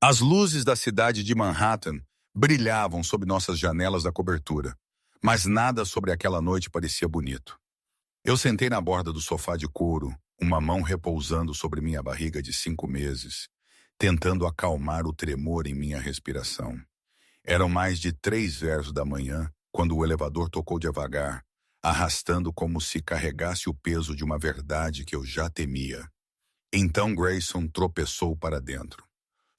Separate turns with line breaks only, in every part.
As luzes da cidade de Manhattan brilhavam sob nossas janelas da cobertura, mas nada sobre aquela noite parecia bonito. Eu sentei na borda do sofá de couro, uma mão repousando sobre minha barriga de 5 meses, tentando acalmar o tremor em minha respiração. Eram mais de 3 da manhã quando o elevador tocou devagar, arrastando como se carregasse o peso de uma verdade que eu já temia. Então Grayson tropeçou para dentro.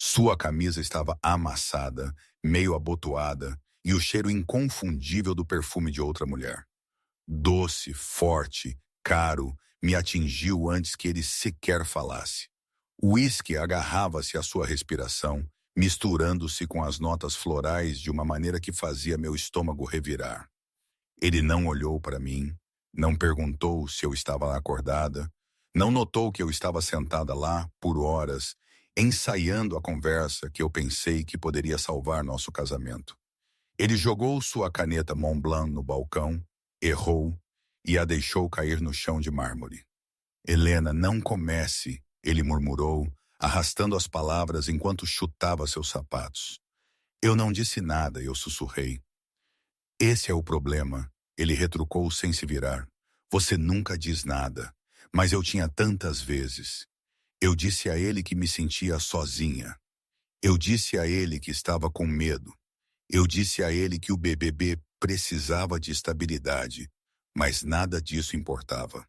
Sua camisa estava amassada, meio abotoada, e o cheiro inconfundível do perfume de outra mulher. Doce, forte, caro, me atingiu antes que ele sequer falasse. O uísque agarrava-se à sua respiração, misturando-se com as notas florais de uma maneira que fazia meu estômago revirar. Ele não olhou para mim, não perguntou se eu estava acordada, não notou que eu estava sentada lá, por horas, ensaiando a conversa que eu pensei que poderia salvar nosso casamento. Ele jogou sua caneta Montblanc no balcão, errou e a deixou cair no chão de mármore. Helena, não comece, ele murmurou, arrastando as palavras enquanto chutava seus sapatos. Eu não disse nada, eu sussurrei. Esse é o problema, ele retrucou sem se virar. Você nunca diz nada, mas eu tinha tantas vezes. Eu disse a ele que me sentia sozinha. Eu disse a ele que estava com medo. Eu disse a ele que o BBB precisava de estabilidade, mas nada disso importava.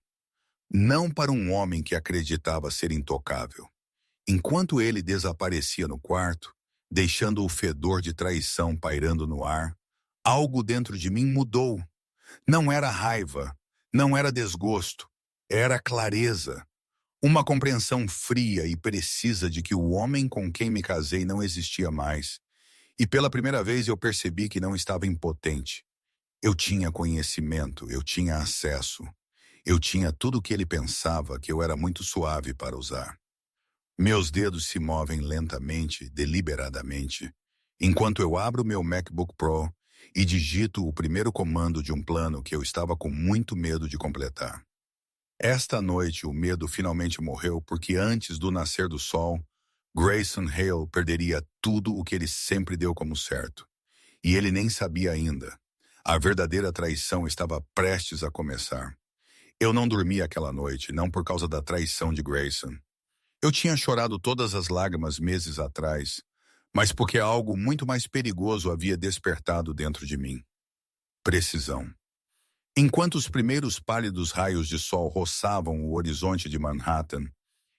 Não para um homem que acreditava ser intocável. Enquanto ele desaparecia no quarto, deixando o fedor de traição pairando no ar, algo dentro de mim mudou. Não era raiva, não era desgosto, era clareza. Uma compreensão fria e precisa de que o homem com quem me casei não existia mais. E pela primeira vez eu percebi que não estava impotente. Eu tinha conhecimento, eu tinha acesso. Eu tinha tudo o que ele pensava que eu era muito suave para usar. Meus dedos se movem lentamente, deliberadamente, enquanto eu abro meu MacBook Pro e digito o primeiro comando de um plano que eu estava com muito medo de completar. Esta noite o medo finalmente morreu porque antes do nascer do sol, Grayson Hale perderia tudo o que ele sempre deu como certo. E ele nem sabia ainda. A verdadeira traição estava prestes a começar. Eu não dormi aquela noite, não por causa da traição de Grayson. Eu tinha chorado todas as lágrimas meses atrás, mas porque algo muito mais perigoso havia despertado dentro de mim. Precisão. Enquanto os primeiros pálidos raios de sol roçavam o horizonte de Manhattan,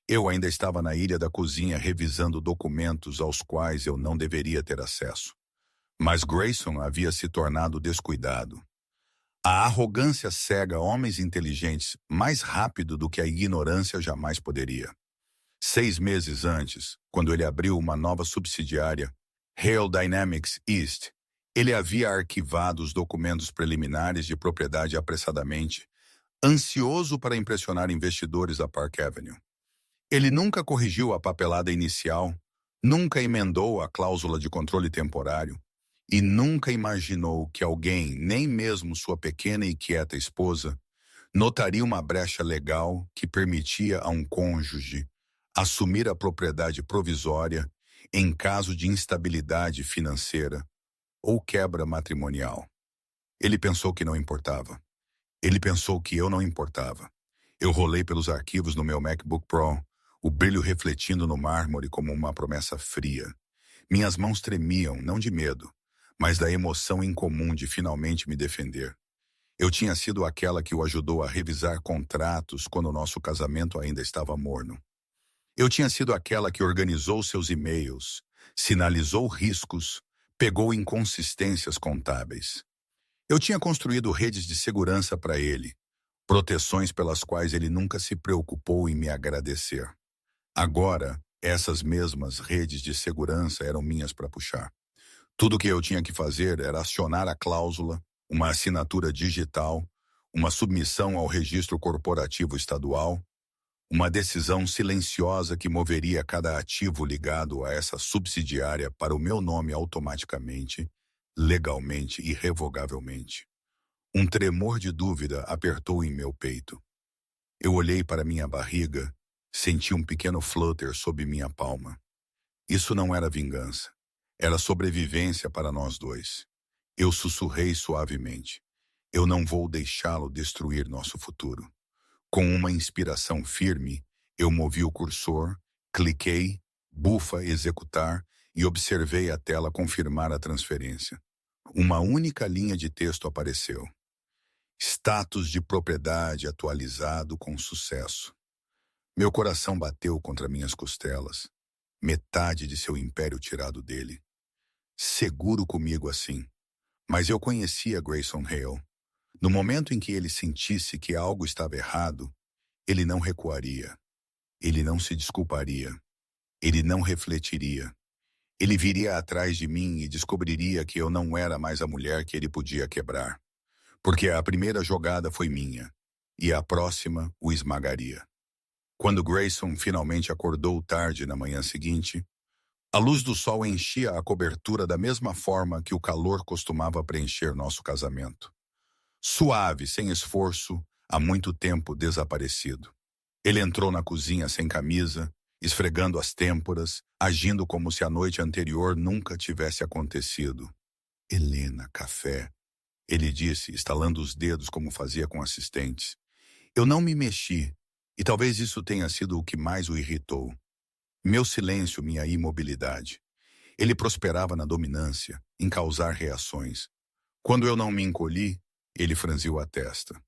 eu ainda estava na ilha da cozinha revisando documentos aos quais eu não deveria ter acesso. Mas Grayson havia se tornado descuidado. A arrogância cega homens inteligentes mais rápido do que a ignorância jamais poderia. 6 meses antes, quando ele abriu uma nova subsidiária, Hale Dynamics East, ele havia arquivado os documentos preliminares de propriedade apressadamente, ansioso para impressionar investidores da Park Avenue. Ele nunca corrigiu a papelada inicial, nunca emendou a cláusula de controle temporário e nunca imaginou que alguém, nem mesmo sua pequena e quieta esposa, notaria uma brecha legal que permitia a um cônjuge assumir a propriedade provisória em caso de instabilidade financeira ou quebra matrimonial. Ele pensou que não importava. Ele pensou que eu não importava. Eu rolei pelos arquivos no meu MacBook Pro, o brilho refletindo no mármore como uma promessa fria. Minhas mãos tremiam, não de medo, mas da emoção incomum de finalmente me defender. Eu tinha sido aquela que o ajudou a revisar contratos quando o nosso casamento ainda estava morno. Eu tinha sido aquela que organizou seus e-mails, sinalizou riscos, pegou inconsistências contábeis. Eu tinha construído redes de segurança para ele, proteções pelas quais ele nunca se preocupou em me agradecer. Agora, essas mesmas redes de segurança eram minhas para puxar. Tudo o que eu tinha que fazer era acionar a cláusula, uma assinatura digital, uma submissão ao registro corporativo estadual, uma decisão silenciosa que moveria cada ativo ligado a essa subsidiária para o meu nome automaticamente, legalmente e irrevogavelmente. Um tremor de dúvida apertou em meu peito. Eu olhei para minha barriga, senti um pequeno flutter sob minha palma. Isso não era vingança. Era sobrevivência para nós dois. Eu sussurrei suavemente. Eu não vou deixá-lo destruir nosso futuro. Com uma inspiração firme, eu movi o cursor, cliquei, bufa executar e observei a tela confirmar a transferência. Uma única linha de texto apareceu. Status de propriedade atualizado com sucesso. Meu coração bateu contra minhas costelas. Metade de seu império tirado dele. Seguro comigo assim. Mas eu conhecia Grayson Hale. No momento em que ele sentisse que algo estava errado, ele não recuaria. Ele não se desculparia. Ele não refletiria. Ele viria atrás de mim e descobriria que eu não era mais a mulher que ele podia quebrar. Porque a primeira jogada foi minha, e a próxima o esmagaria. Quando Grayson finalmente acordou tarde na manhã seguinte, a luz do sol enchia a cobertura da mesma forma que o calor costumava preencher nosso casamento. Suave, sem esforço, há muito tempo desaparecido. Ele entrou na cozinha sem camisa, esfregando as têmporas, agindo como se a noite anterior nunca tivesse acontecido. Helena, café, ele disse, estalando os dedos como fazia com assistentes. Eu não me mexi, e talvez isso tenha sido o que mais o irritou. Meu silêncio, minha imobilidade. Ele prosperava na dominância, em causar reações. Quando eu não me encolhi, ele franziu a testa.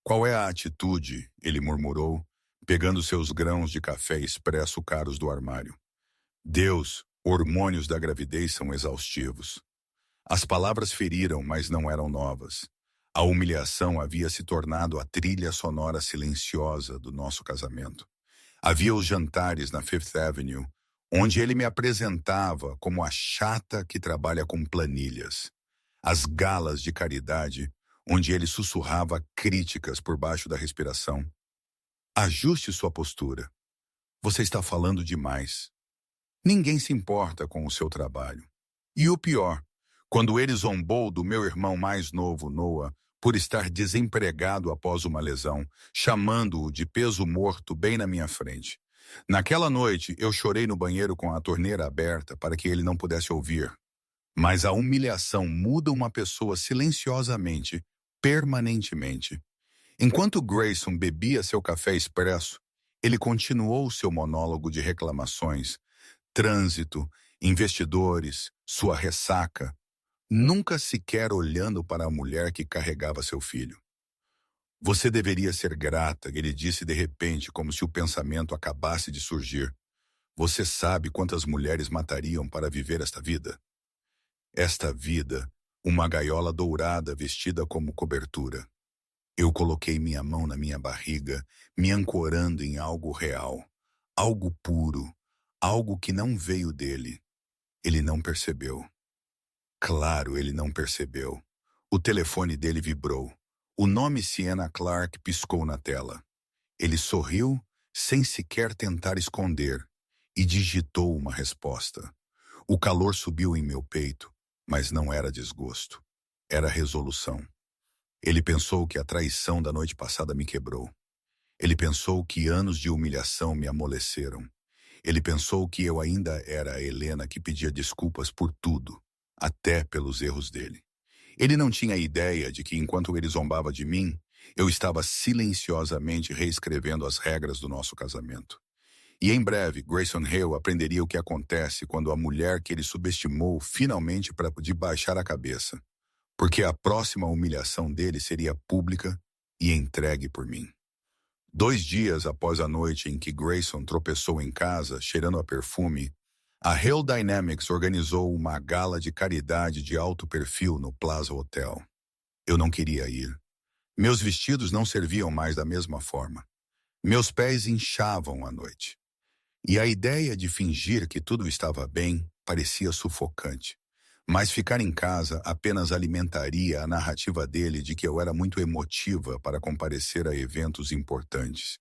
Qual é a atitude? Ele murmurou, pegando seus grãos de café expresso caros do armário. Deus, hormônios da gravidez são exaustivos. As palavras feriram, mas não eram novas. A humilhação havia se tornado a trilha sonora silenciosa do nosso casamento. Havia os jantares na Fifth Avenue, onde ele me apresentava como a chata que trabalha com planilhas. As galas de caridade, onde ele sussurrava críticas por baixo da respiração. Ajuste sua postura. Você está falando demais. Ninguém se importa com o seu trabalho. E o pior, quando ele zombou do meu irmão mais novo, Noah, por estar desempregado após uma lesão, chamando-o de peso morto bem na minha frente. Naquela noite, eu chorei no banheiro com a torneira aberta para que ele não pudesse ouvir. Mas a humilhação muda uma pessoa silenciosamente, permanentemente. Enquanto Grayson bebia seu café expresso, ele continuou seu monólogo de reclamações, trânsito, investidores, sua ressaca, nunca sequer olhando para a mulher que carregava seu filho. Você deveria ser grata, ele disse de repente, como se o pensamento acabasse de surgir. Você sabe quantas mulheres matariam para viver esta vida? Esta vida, uma gaiola dourada vestida como cobertura. Eu coloquei minha mão na minha barriga, me ancorando em algo real, algo puro, algo que não veio dele. Ele não percebeu. Claro, ele não percebeu. O telefone dele vibrou. O nome Sienna Clark piscou na tela. Ele sorriu, sem sequer tentar esconder, e digitou uma resposta. O calor subiu em meu peito, mas não era desgosto. Era resolução. Ele pensou que a traição da noite passada me quebrou. Ele pensou que anos de humilhação me amoleceram. Ele pensou que eu ainda era a Helena que pedia desculpas por tudo, até pelos erros dele. Ele não tinha ideia de que, enquanto ele zombava de mim, eu estava silenciosamente reescrevendo as regras do nosso casamento. E em breve, Grayson Hale aprenderia o que acontece quando a mulher que ele subestimou finalmente para de baixar a cabeça, porque a próxima humilhação dele seria pública e entregue por mim. 2 dias após a noite em que Grayson tropeçou em casa, cheirando a perfume, a Hale Dynamics organizou uma gala de caridade de alto perfil no Plaza Hotel. Eu não queria ir. Meus vestidos não serviam mais da mesma forma. Meus pés inchavam à noite. E a ideia de fingir que tudo estava bem parecia sufocante. Mas ficar em casa apenas alimentaria a narrativa dele de que eu era muito emotiva para comparecer a eventos importantes.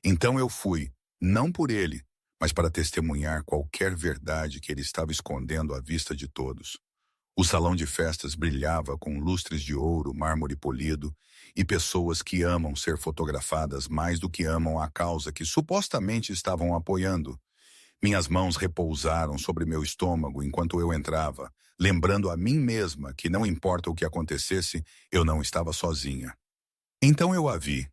Então eu fui, não por ele, mas para testemunhar qualquer verdade que ele estava escondendo à vista de todos. O salão de festas brilhava com lustres de ouro, mármore polido e pessoas que amam ser fotografadas mais do que amam a causa que supostamente estavam apoiando. Minhas mãos repousaram sobre meu estômago enquanto eu entrava, lembrando a mim mesma que não importa o que acontecesse, eu não estava sozinha. Então eu a vi.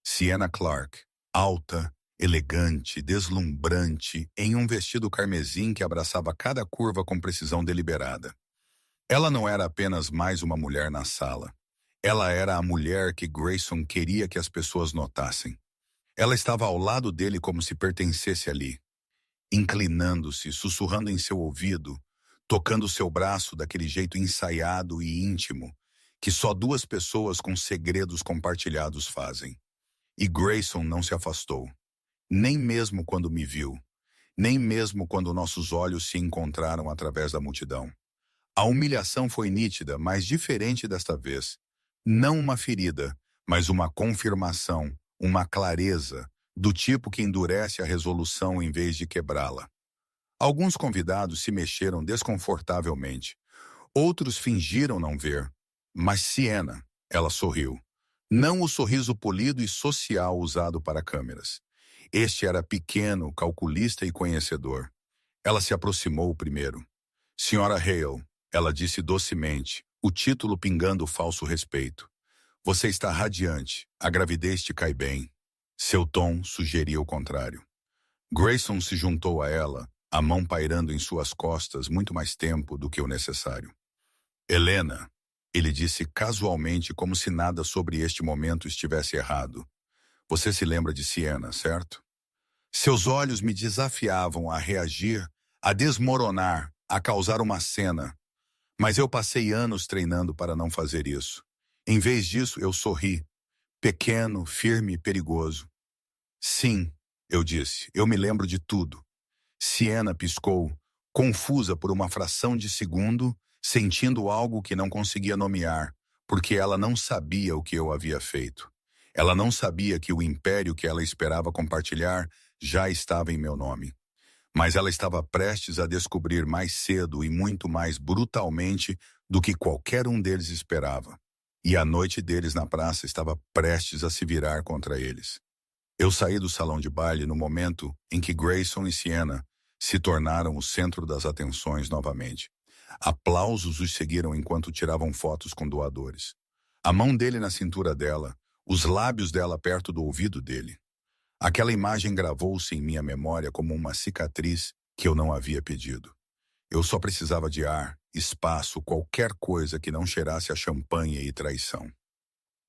Sienna Clarke, alta, elegante, deslumbrante, em um vestido carmesim que abraçava cada curva com precisão deliberada. Ela não era apenas mais uma mulher na sala. Ela era a mulher que Grayson queria que as pessoas notassem. Ela estava ao lado dele como se pertencesse ali, inclinando-se, sussurrando em seu ouvido, tocando seu braço daquele jeito ensaiado e íntimo que só duas pessoas com segredos compartilhados fazem. E Grayson não se afastou, nem mesmo quando me viu, nem mesmo quando nossos olhos se encontraram através da multidão. A humilhação foi nítida, mas diferente desta vez. Não uma ferida, mas uma confirmação, uma clareza, do tipo que endurece a resolução em vez de quebrá-la. Alguns convidados se mexeram desconfortavelmente. Outros fingiram não ver. Mas Sienna, ela sorriu. Não o sorriso polido e social usado para câmeras. Este era pequeno, calculista e conhecedor. Ela se aproximou primeiro. Senhora Hale, ela disse docemente, o título pingando falso respeito. Você está radiante, a gravidez te cai bem. Seu tom sugeria o contrário. Grayson se juntou a ela, a mão pairando em suas costas muito mais tempo do que o necessário. Helena, ele disse casualmente como se nada sobre este momento estivesse errado. Você se lembra de Sienna, certo? Seus olhos me desafiavam a reagir, a desmoronar, a causar uma cena. Mas eu passei anos treinando para não fazer isso. Em vez disso, eu sorri. Pequeno, firme e perigoso. Sim, eu disse, eu me lembro de tudo. Sienna piscou, confusa por uma fração de segundo, sentindo algo que não conseguia nomear, porque ela não sabia o que eu havia feito. Ela não sabia que o império que ela esperava compartilhar já estava em meu nome. Mas ela estava prestes a descobrir mais cedo e muito mais brutalmente do que qualquer um deles esperava. E a noite deles na praça estava prestes a se virar contra eles. Eu saí do salão de baile no momento em que Grayson e Sienna se tornaram o centro das atenções novamente. Aplausos os seguiram enquanto tiravam fotos com doadores. A mão dele na cintura dela, os lábios dela perto do ouvido dele. Aquela imagem gravou-se em minha memória como uma cicatriz que eu não havia pedido. Eu só precisava de ar, espaço, qualquer coisa que não cheirasse a champanhe e traição.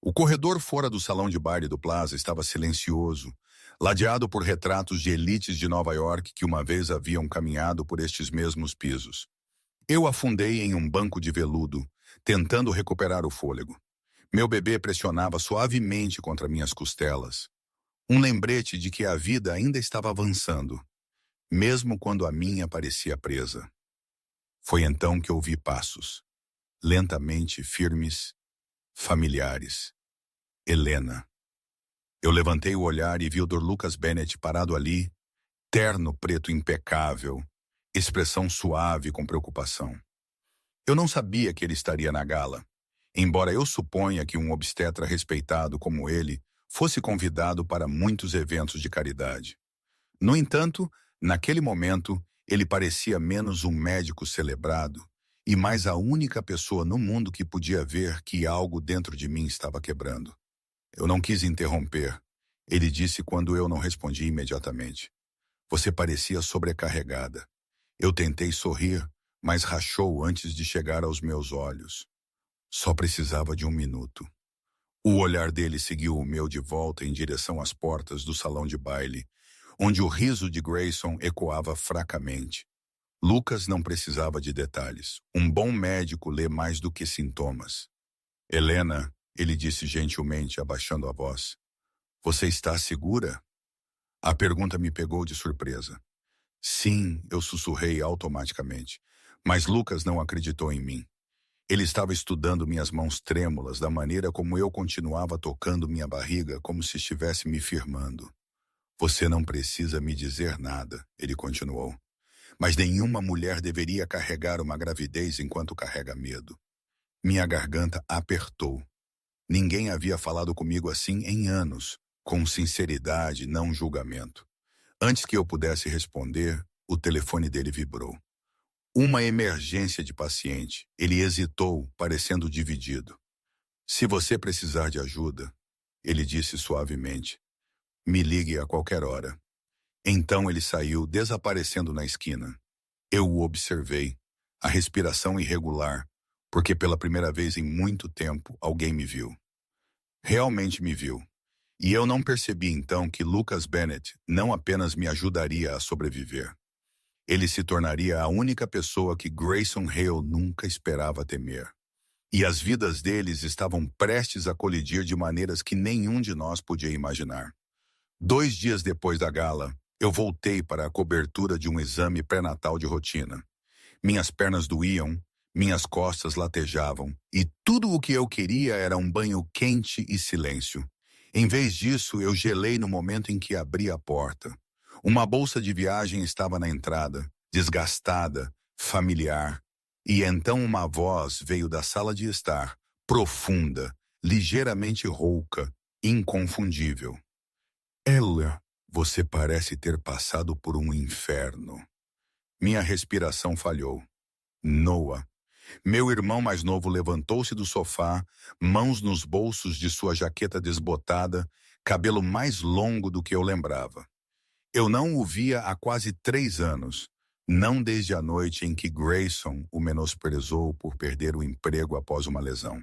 O corredor fora do salão de baile do Plaza estava silencioso, ladeado por retratos de elites de Nova York que uma vez haviam caminhado por estes mesmos pisos. Eu afundei em um banco de veludo, tentando recuperar o fôlego. Meu bebê pressionava suavemente contra minhas costelas. Um lembrete de que a vida ainda estava avançando, mesmo quando a minha parecia presa. Foi então que ouvi passos, lentamente firmes, familiares. Helena. Eu levantei o olhar e vi o Dr. Lucas Bennett parado ali, terno preto impecável, expressão suave com preocupação. Eu não sabia que ele estaria na gala, embora eu suponha que um obstetra respeitado como ele fosse convidado para muitos eventos de caridade. No entanto, naquele momento, ele parecia menos um médico celebrado e mais a única pessoa no mundo que podia ver que algo dentro de mim estava quebrando. Eu não quis interromper. Ele disse quando eu não respondi imediatamente. Você parecia sobrecarregada. Eu tentei sorrir, mas rachou antes de chegar aos meus olhos. Só precisava de um minuto. O olhar dele seguiu o meu de volta em direção às portas do salão de baile, onde o riso de Grayson ecoava fracamente. Lucas não precisava de detalhes. Um bom médico lê mais do que sintomas. Helena, ele disse gentilmente, abaixando a voz. Você está segura? A pergunta me pegou de surpresa. Sim, eu sussurrei automaticamente. Mas Lucas não acreditou em mim. Ele estava estudando minhas mãos trêmulas da maneira como eu continuava tocando minha barriga como se estivesse me firmando. Você não precisa me dizer nada, ele continuou. Mas nenhuma mulher deveria carregar uma gravidez enquanto carrega medo. Minha garganta apertou. Ninguém havia falado comigo assim em anos, com sinceridade, não julgamento. Antes que eu pudesse responder, O telefone dele vibrou. Uma emergência de paciente. Ele hesitou, parecendo dividido. Se você precisar de ajuda, ele disse suavemente, me ligue a qualquer hora. Então ele saiu, desaparecendo na esquina. Eu o observei, a respiração irregular, porque pela primeira vez em muito tempo alguém me viu. Realmente me viu. E eu não percebi então que Lucas Bennett não apenas me ajudaria a sobreviver. Ele se tornaria a única pessoa que Grayson Hale nunca esperava temer. E as vidas deles estavam prestes a colidir de maneiras que nenhum de nós podia imaginar. 2 dias depois da gala, eu voltei para a cobertura de um exame pré-natal de rotina. Minhas pernas doíam, minhas costas latejavam, e tudo o que eu queria era um banho quente e silêncio. Em vez disso, eu gelei no momento em que abri a porta. Uma bolsa de viagem estava na entrada, desgastada, familiar. E então uma voz veio da sala de estar, profunda, ligeiramente rouca, inconfundível. Ella, você parece ter passado por um inferno. Minha respiração falhou. Noah. Meu irmão mais novo levantou-se do sofá, mãos nos bolsos de sua jaqueta desbotada, cabelo mais longo do que eu lembrava. Eu não o via há quase 3 anos, não desde a noite em que Grayson o menosprezou por perder o emprego após uma lesão.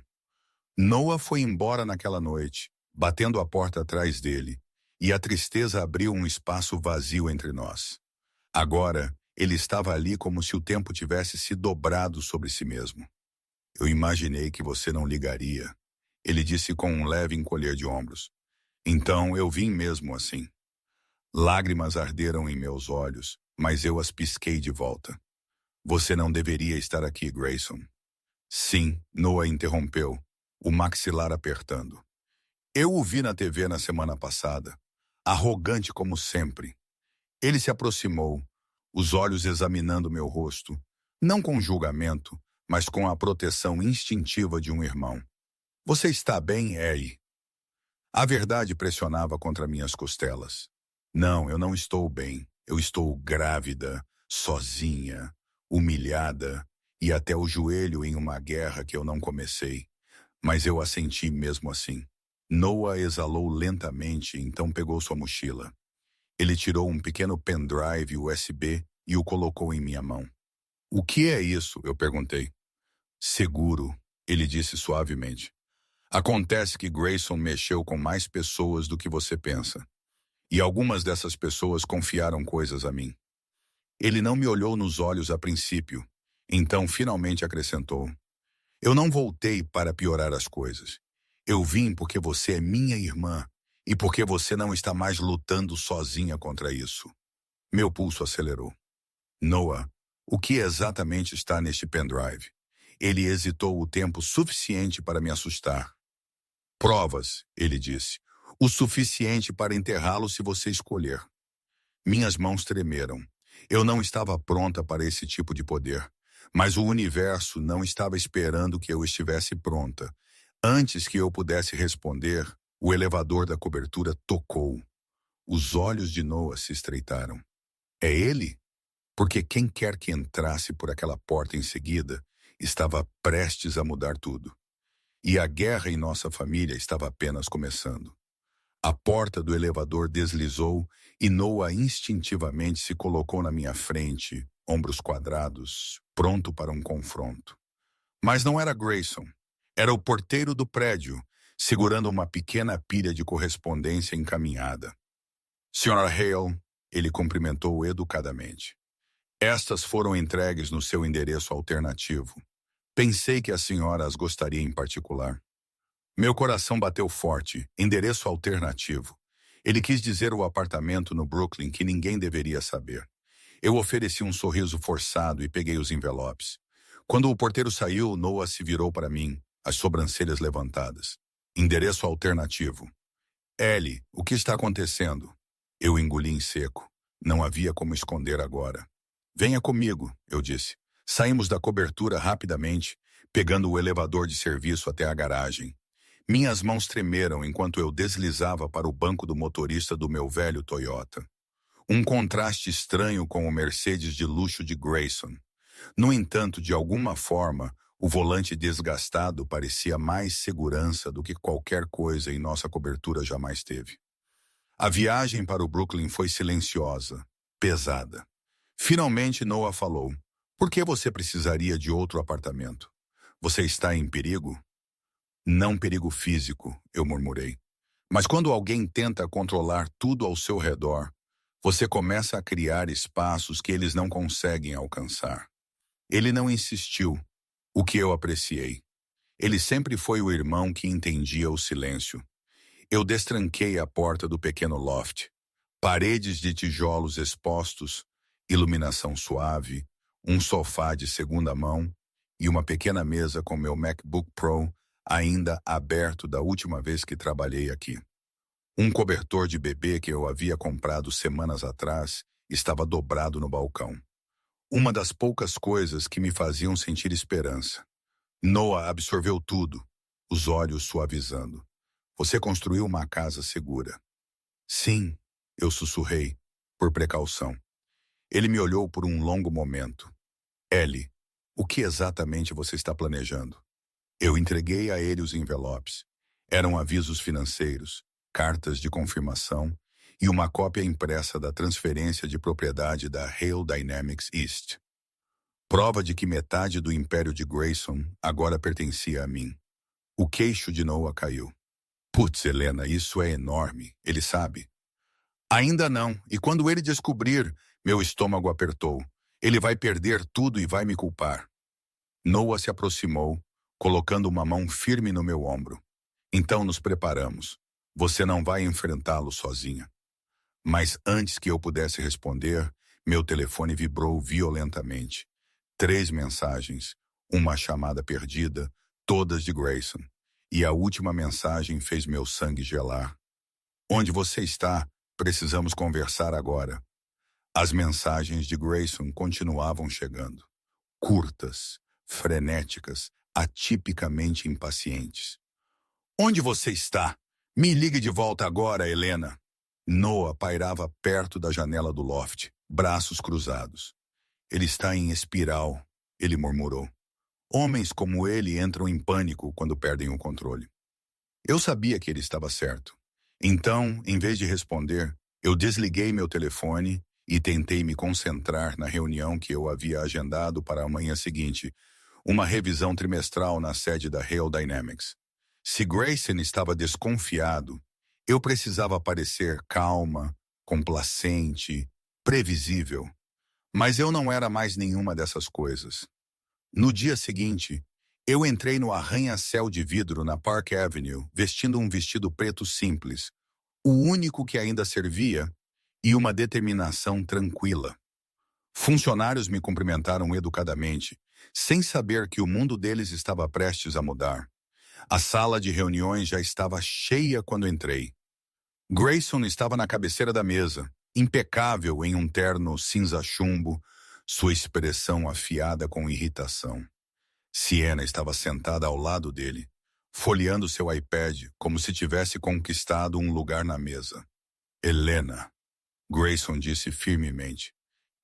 Noah foi embora naquela noite, batendo a porta atrás dele, e a tristeza abriu um espaço vazio entre nós. Agora, ele estava ali como se o tempo tivesse se dobrado sobre si mesmo. Eu imaginei que você não ligaria, ele disse com um leve encolher de ombros. Então eu vim mesmo assim. Lágrimas arderam em meus olhos, mas eu as pisquei de volta. Você não deveria estar aqui, Grayson. Sim, Noah interrompeu, o maxilar apertando. Eu o vi na TV na semana passada, arrogante como sempre. Ele se aproximou, os olhos examinando meu rosto, não com julgamento, mas com a proteção instintiva de um irmão. Você está bem, Ellie? A verdade pressionava contra minhas costelas. Não, eu não estou bem. Eu estou grávida, sozinha, humilhada e até o joelho em uma guerra que eu não comecei. Mas eu a senti mesmo assim. Noah exalou lentamente, então pegou sua mochila. Ele tirou um pequeno pendrive USB e o colocou em minha mão. O que é isso? Eu perguntei. Seguro, ele disse suavemente. Acontece que Grayson mexeu com mais pessoas do que você pensa. E algumas dessas pessoas confiaram coisas a mim. Ele não me olhou nos olhos a princípio, então finalmente acrescentou. Eu não voltei para piorar as coisas. Eu vim porque você é minha irmã e porque você não está mais lutando sozinha contra isso. Meu pulso acelerou. Noah, o que exatamente está neste pendrive? Ele hesitou o tempo suficiente para me assustar. Provas, ele disse. O suficiente para enterrá-lo se você escolher. Minhas mãos tremeram. Eu não estava pronta para esse tipo de poder, mas o universo não estava esperando que eu estivesse pronta. Antes que eu pudesse responder, o elevador da cobertura tocou. Os olhos de Noah se estreitaram. É ele? Porque quem quer que entrasse por aquela porta em seguida estava prestes a mudar tudo. E a guerra em nossa família estava apenas começando. A porta do elevador deslizou e Noah instintivamente se colocou na minha frente, ombros quadrados, pronto para um confronto. Mas não era Grayson. Era o porteiro do prédio, segurando uma pequena pilha de correspondência encaminhada. Sra. Hale, ele cumprimentou educadamente. Estas foram entregues no seu endereço alternativo. Pensei que a senhora as gostaria em particular. Meu coração bateu forte, endereço alternativo. Ele quis dizer o apartamento no Brooklyn que ninguém deveria saber. Eu ofereci um sorriso forçado e peguei os envelopes. Quando o porteiro saiu, Noah se virou para mim, as sobrancelhas levantadas. Endereço alternativo. Ellie, o que está acontecendo? Eu engoli em seco. Não havia como esconder agora. Venha comigo, eu disse. Saímos da cobertura rapidamente, pegando o elevador de serviço até a garagem. Minhas mãos tremeram enquanto eu deslizava para o banco do motorista do meu velho Toyota. Um contraste estranho com o Mercedes de luxo de Grayson. No entanto, de alguma forma, o volante desgastado parecia mais segurança do que qualquer coisa em nossa cobertura jamais teve. A viagem para o Brooklyn foi silenciosa, pesada. Finalmente Noah falou: "Por que você precisaria de outro apartamento? Você está em perigo?" "Não perigo físico", eu murmurei. "Mas quando alguém tenta controlar tudo ao seu redor, você começa a criar espaços que eles não conseguem alcançar." Ele não insistiu, o que eu apreciei. Ele sempre foi o irmão que entendia o silêncio. Eu destranquei a porta do pequeno loft. Paredes de tijolos expostos, iluminação suave, um sofá de segunda mão e uma pequena mesa com meu MacBook Pro ainda aberto da última vez que trabalhei aqui. Um cobertor de bebê que eu havia comprado semanas atrás estava dobrado no balcão. Uma das poucas coisas que me faziam sentir esperança. Noah absorveu tudo, os olhos suavizando. "Você construiu uma casa segura." "Sim", eu sussurrei, por precaução. Ele me olhou por um longo momento. "Ellie, o que exatamente você está planejando?" Eu entreguei a ele os envelopes. Eram avisos financeiros, cartas de confirmação e uma cópia impressa da transferência de propriedade da Hale Dynamics East. Prova de que metade do império de Grayson agora pertencia a mim. O queixo de Noah caiu. "Putz, Helena, isso é enorme, ele sabe." "Ainda não, e quando ele descobrir, meu estômago apertou. Ele vai perder tudo e vai me culpar." Noah se aproximou, colocando uma mão firme no meu ombro. "Então nos preparamos. Você não vai enfrentá-lo sozinha." Mas antes que eu pudesse responder, meu telefone vibrou violentamente. 3 mensagens, uma chamada perdida, todas de Grayson. E a última mensagem fez meu sangue gelar. "Onde você está? Precisamos conversar agora." As mensagens de Grayson continuavam chegando. Curtas, frenéticas, atipicamente impacientes. "Onde você está? Me ligue de volta agora, Helena." Noah pairava perto da janela do loft, braços cruzados. "Ele está em espiral", ele murmurou. "Homens como ele entram em pânico quando perdem o controle." Eu sabia que ele estava certo. Então, em vez de responder, eu desliguei meu telefone e tentei me concentrar na reunião que eu havia agendado para a manhã seguinte, uma revisão trimestral na sede da Hale Dynamics. Se Grayson estava desconfiado, eu precisava parecer calma, complacente, previsível. Mas eu não era mais nenhuma dessas coisas. No dia seguinte, eu entrei no arranha-céu de vidro na Park Avenue, vestindo um vestido preto simples, o único que ainda servia, e uma determinação tranquila. Funcionários me cumprimentaram educadamente, sem saber que o mundo deles estava prestes a mudar. A sala de reuniões já estava cheia quando entrei. Grayson estava na cabeceira da mesa, impecável em um terno cinza chumbo, sua expressão afiada com irritação. Sienna estava sentada ao lado dele, folheando seu iPad como se tivesse conquistado um lugar na mesa. "Helena", Grayson disse firmemente,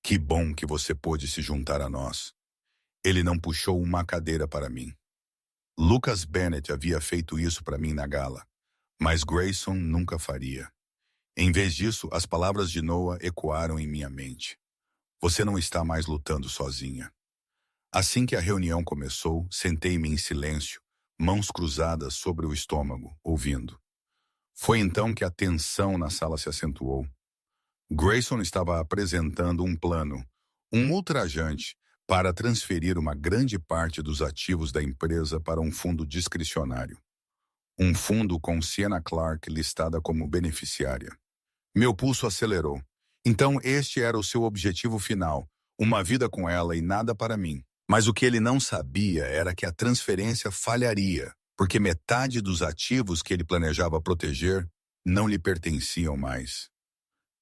"que bom que você pôde se juntar a nós." Ele não puxou uma cadeira para mim. Lucas Bennett havia feito isso para mim na gala, mas Grayson nunca faria. Em vez disso, as palavras de Noah ecoaram em minha mente. "Você não está mais lutando sozinha." Assim que a reunião começou, sentei-me em silêncio, mãos cruzadas sobre o estômago, ouvindo. Foi então que a tensão na sala se acentuou. Grayson estava apresentando um plano, um ultrajante, para transferir uma grande parte dos ativos da empresa para um fundo discricionário. Um fundo com Sienna Clarke listada como beneficiária. Meu pulso acelerou. Então este era o seu objetivo final, uma vida com ela e nada para mim. Mas o que ele não sabia era que a transferência falharia, porque metade dos ativos que ele planejava proteger não lhe pertenciam mais.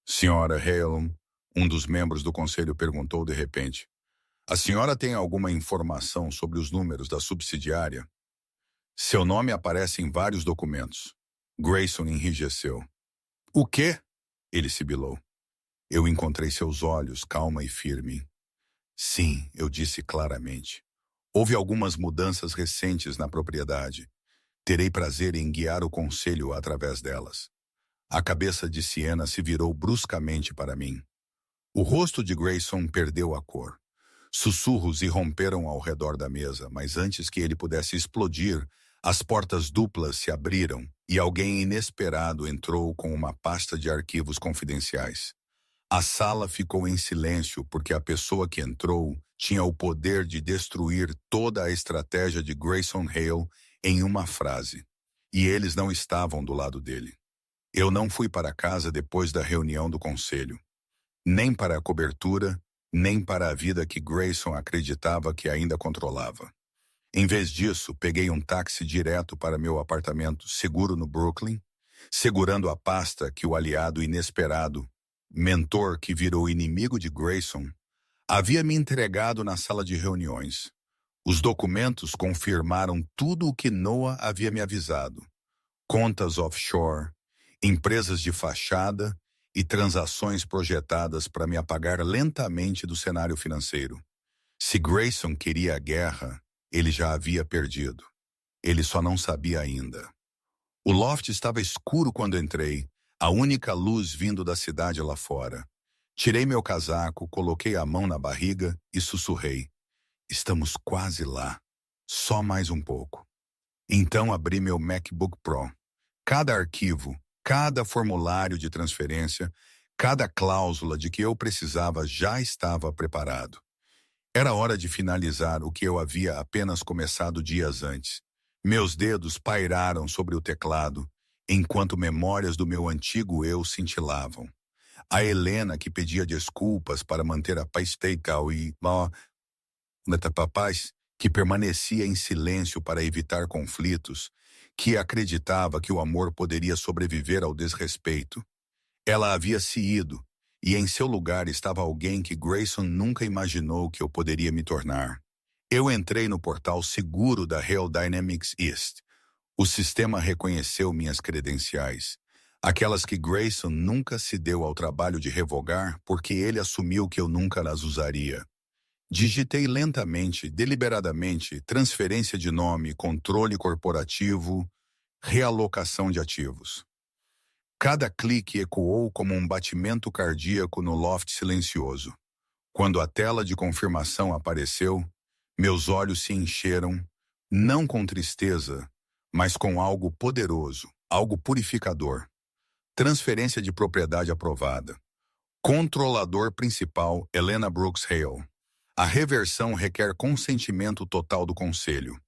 "Senhora Hale", um dos membros do conselho perguntou de repente, "a senhora tem alguma informação sobre os números da subsidiária?" "Seu nome aparece em vários documentos." Grayson enrijeceu. "O quê?" ele sibilou. Eu encontrei seus olhos, calma e firme. Sim, eu disse claramente. Houve algumas mudanças recentes na propriedade. Terei prazer em guiar o conselho através delas. A cabeça de Siena se virou bruscamente para mim. O rosto de Grayson perdeu a cor. Sussurros irromperam ao redor da mesa, mas antes que ele pudesse explodir, as portas duplas se abriram e alguém inesperado entrou com uma pasta de arquivos confidenciais. A sala ficou em silêncio porque a pessoa que entrou tinha o poder de destruir toda a estratégia de Grayson Hale em uma frase. E eles não estavam do lado dele. Eu não fui para casa depois da reunião do conselho. Nem para a cobertura, nem para a vida que Grayson acreditava que ainda controlava. Em vez disso, peguei um táxi direto para meu apartamento seguro no Brooklyn, segurando a pasta que o aliado inesperado, mentor que virou inimigo de Grayson, havia me entregado na sala de reuniões. Os documentos confirmaram tudo o que Noah havia me avisado. Contas offshore, empresas de fachada e transações projetadas para me apagar lentamente do cenário financeiro. Se Grayson queria a guerra, ele já havia perdido. Ele só não sabia ainda. O loft estava escuro quando entrei, a única luz vindo da cidade lá fora. Tirei meu casaco, coloquei a mão na barriga e sussurrei. Estamos quase lá. Só mais um pouco. Então abri meu MacBook Pro. Cada arquivo, cada formulário de transferência, cada cláusula de que eu precisava já estava preparado. Era hora de finalizar o que eu havia apenas começado dias antes. Meus dedos pairaram sobre o teclado, enquanto memórias do meu antigo eu cintilavam. A Helena que pedia desculpas para manter a paz steical e papaz, que permanecia em silêncio para evitar conflitos, que acreditava que o amor poderia sobreviver ao desrespeito. Ela havia se ido, e em seu lugar estava alguém que Grayson nunca imaginou que eu poderia me tornar. Eu entrei no portal seguro da Hale Dynamics East. O sistema reconheceu minhas credenciais, aquelas que Grayson nunca se deu ao trabalho de revogar porque ele assumiu que eu nunca as usaria. Digitei lentamente, deliberadamente, transferência de nome, controle corporativo, realocação de ativos. Cada clique ecoou como um batimento cardíaco no loft silencioso. Quando a tela de confirmação apareceu, meus olhos se encheram, não com tristeza, mas com algo poderoso, algo purificador. Transferência de propriedade aprovada. Controlador principal, Helena Brooks Hale. A reversão requer consentimento total do conselho.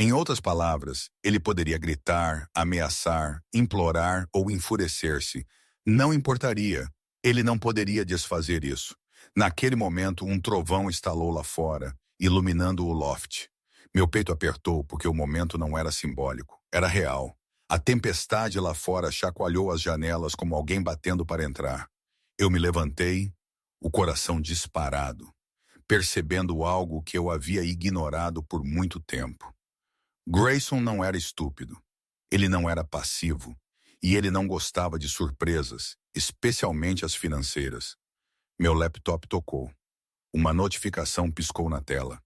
Em outras palavras, ele poderia gritar, ameaçar, implorar ou enfurecer-se. Não importaria. Ele não poderia desfazer isso. Naquele momento, um trovão estalou lá fora, iluminando o loft. Meu peito apertou porque o momento não era simbólico, era real. A tempestade lá fora chacoalhou as janelas como alguém batendo para entrar. Eu me levantei, o coração disparado, percebendo algo que eu havia ignorado por muito tempo. Grayson não era estúpido. Ele não era passivo. E ele não gostava de surpresas, especialmente as financeiras. Meu laptop tocou. Uma notificação piscou na tela.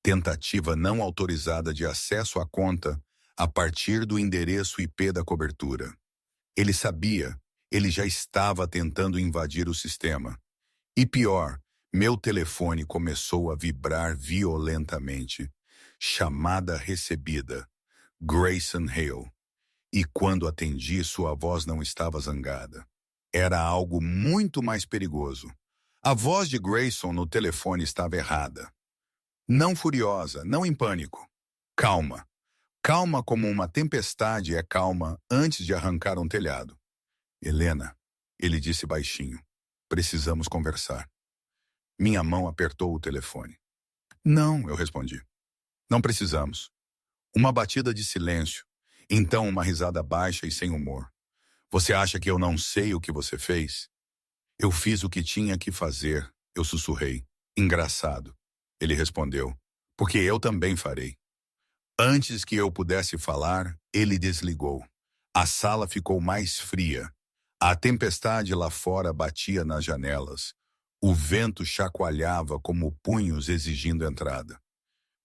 Tentativa não autorizada de acesso à conta a partir do endereço IP da cobertura. Ele sabia, ele já estava tentando invadir o sistema. E pior, meu telefone começou a vibrar violentamente. Chamada recebida. Grayson Hale. E quando atendi, sua voz não estava zangada. Era algo muito mais perigoso. A voz de Grayson no telefone estava errada. Não furiosa, não em pânico. Calma. Calma como uma tempestade é calma antes de arrancar um telhado. Helena, ele disse baixinho. Precisamos conversar. Minha mão apertou o telefone. Não, eu respondi. Não precisamos. Uma batida de silêncio. Então uma risada baixa e sem humor. Você acha que eu não sei o que você fez? Eu fiz o que tinha que fazer, eu sussurrei. Engraçado. Ele respondeu. Porque eu também farei. Antes que eu pudesse falar, ele desligou. A sala ficou mais fria. A tempestade lá fora batia nas janelas. O vento chacoalhava como punhos exigindo entrada.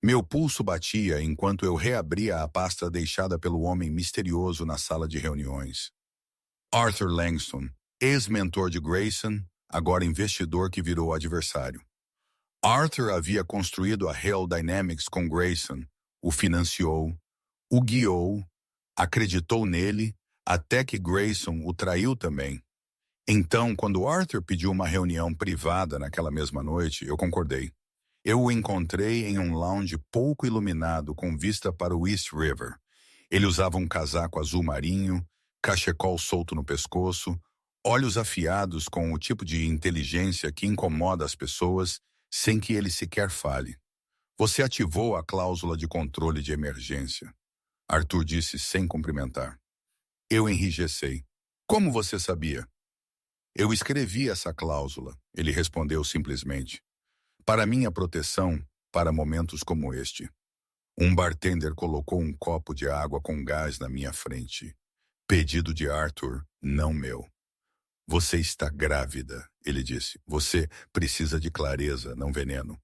Meu pulso batia enquanto eu reabria a pasta deixada pelo homem misterioso na sala de reuniões. Arthur Langston, ex-mentor de Grayson, agora investidor que virou adversário. Arthur havia construído a Hale Dynamics com Grayson, o financiou, o guiou, acreditou nele, até que Grayson o traiu também. Então, quando Arthur pediu uma reunião privada naquela mesma noite, eu concordei. Eu o encontrei em um lounge pouco iluminado com vista para o East River. Ele usava um casaco azul marinho, cachecol solto no pescoço, olhos afiados com o tipo de inteligência que incomoda as pessoas sem que ele sequer fale. Você ativou a cláusula de controle de emergência, Arthur disse sem cumprimentar. Eu enrijecei. Como você sabia? Eu escrevi essa cláusula, ele respondeu simplesmente. Para minha proteção, para momentos como este. Um bartender colocou um copo de água com gás na minha frente. Pedido de Arthur, não meu. Você está grávida, ele disse. Você precisa de clareza, não veneno.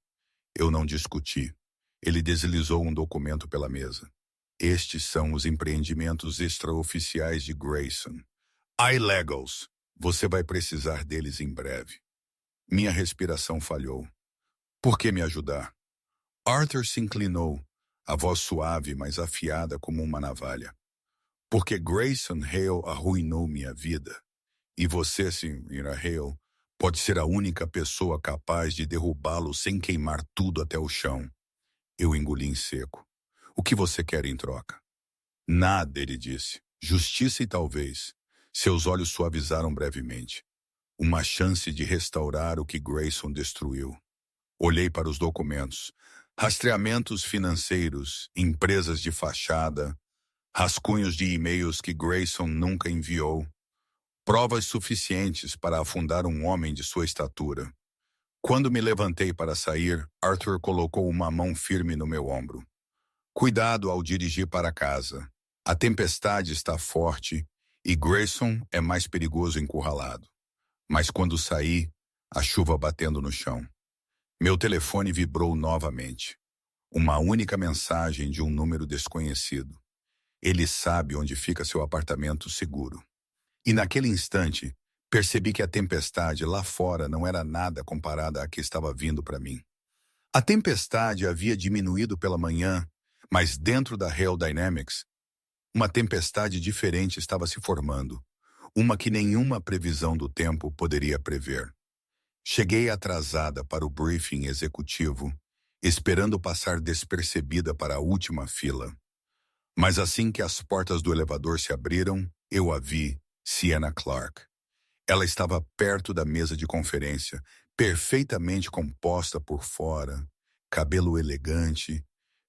Eu não discuti. Ele deslizou um documento pela mesa. Estes são os empreendimentos extraoficiais de Grayson. iLegals. Você vai precisar deles em breve. Minha respiração falhou. Por que me ajudar? Arthur se inclinou, a voz suave, mas afiada como uma navalha. Porque Grayson Hale arruinou minha vida. E você, Senhora Hale, pode ser a única pessoa capaz de derrubá-lo sem queimar tudo até o chão. Eu engoli em seco. O que você quer em troca? Nada, ele disse. Justiça e talvez. Seus olhos suavizaram brevemente. Uma chance de restaurar o que Grayson destruiu. Olhei para os documentos. Rastreamentos financeiros, empresas de fachada, rascunhos de e-mails que Grayson nunca enviou. Provas suficientes para afundar um homem de sua estatura. Quando me levantei para sair, Arthur colocou uma mão firme no meu ombro. Cuidado ao dirigir para casa. A tempestade está forte e Grayson é mais perigoso encurralado. Mas quando saí, a chuva batendo no chão. Meu telefone vibrou novamente. Uma única mensagem de um número desconhecido. Ele sabe onde fica seu apartamento seguro. E naquele instante, percebi que a tempestade lá fora não era nada comparada à que estava vindo para mim. A tempestade havia diminuído pela manhã, mas dentro da Hale Dynamics, uma tempestade diferente estava se formando, uma que nenhuma previsão do tempo poderia prever. Cheguei atrasada para o briefing executivo, esperando passar despercebida para a última fila. Mas assim que as portas do elevador se abriram, eu a vi, Sienna Clark. Ela estava perto da mesa de conferência, perfeitamente composta por fora, cabelo elegante,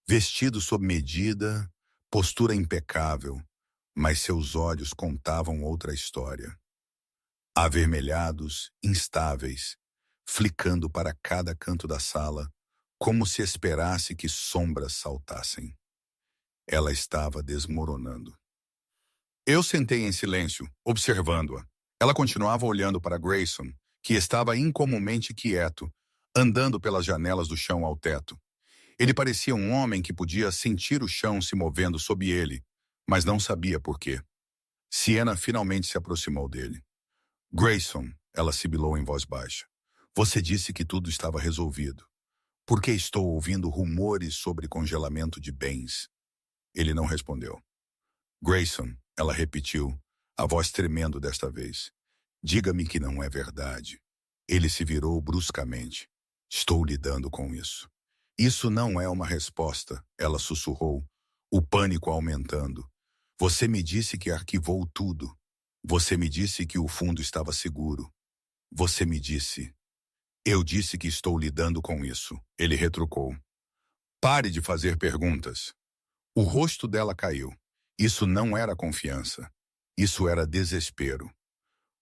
vestido sob medida, postura impecável, mas seus olhos contavam outra história. Avermelhados, instáveis, flicando para cada canto da sala, como se esperasse que sombras saltassem. Ela estava desmoronando. Eu sentei em silêncio, observando-a. Ela continuava olhando para Grayson, que estava incomumente quieto, andando pelas janelas do chão ao teto. Ele parecia um homem que podia sentir o chão se movendo sob ele, mas não sabia por quê. Sienna finalmente se aproximou dele. Grayson, ela sibilou em voz baixa. Você disse que tudo estava resolvido. Por que estou ouvindo rumores sobre congelamento de bens? Ele não respondeu. Grayson, ela repetiu, a voz tremendo desta vez. Diga-me que não é verdade. Ele se virou bruscamente. Estou lidando com isso. Isso não é uma resposta, ela sussurrou, o pânico aumentando. Você me disse que arquivou tudo. Você me disse que o fundo estava seguro. Você me disse... Eu disse que estou lidando com isso, ele retrucou. Pare de fazer perguntas. O rosto dela caiu. Isso não era confiança. Isso era desespero.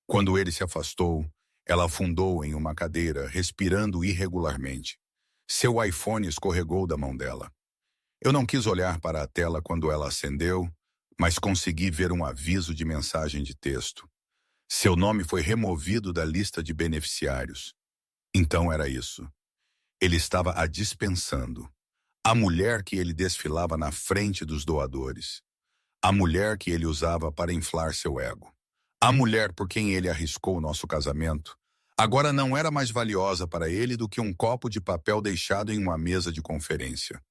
Quando ele se afastou, ela afundou em uma cadeira, respirando irregularmente. Seu iPhone escorregou da mão dela. Eu não quis olhar para a tela quando ela acendeu, mas consegui ver um aviso de mensagem de texto. Seu nome foi removido da lista de beneficiários. Então era isso. Ele estava a dispensando. A mulher que ele desfilava na frente dos doadores. A mulher que ele usava para inflar seu ego. A mulher por quem ele arriscou o nosso casamento. Agora não era mais valiosa para ele do que um copo de papel deixado em uma mesa de conferência.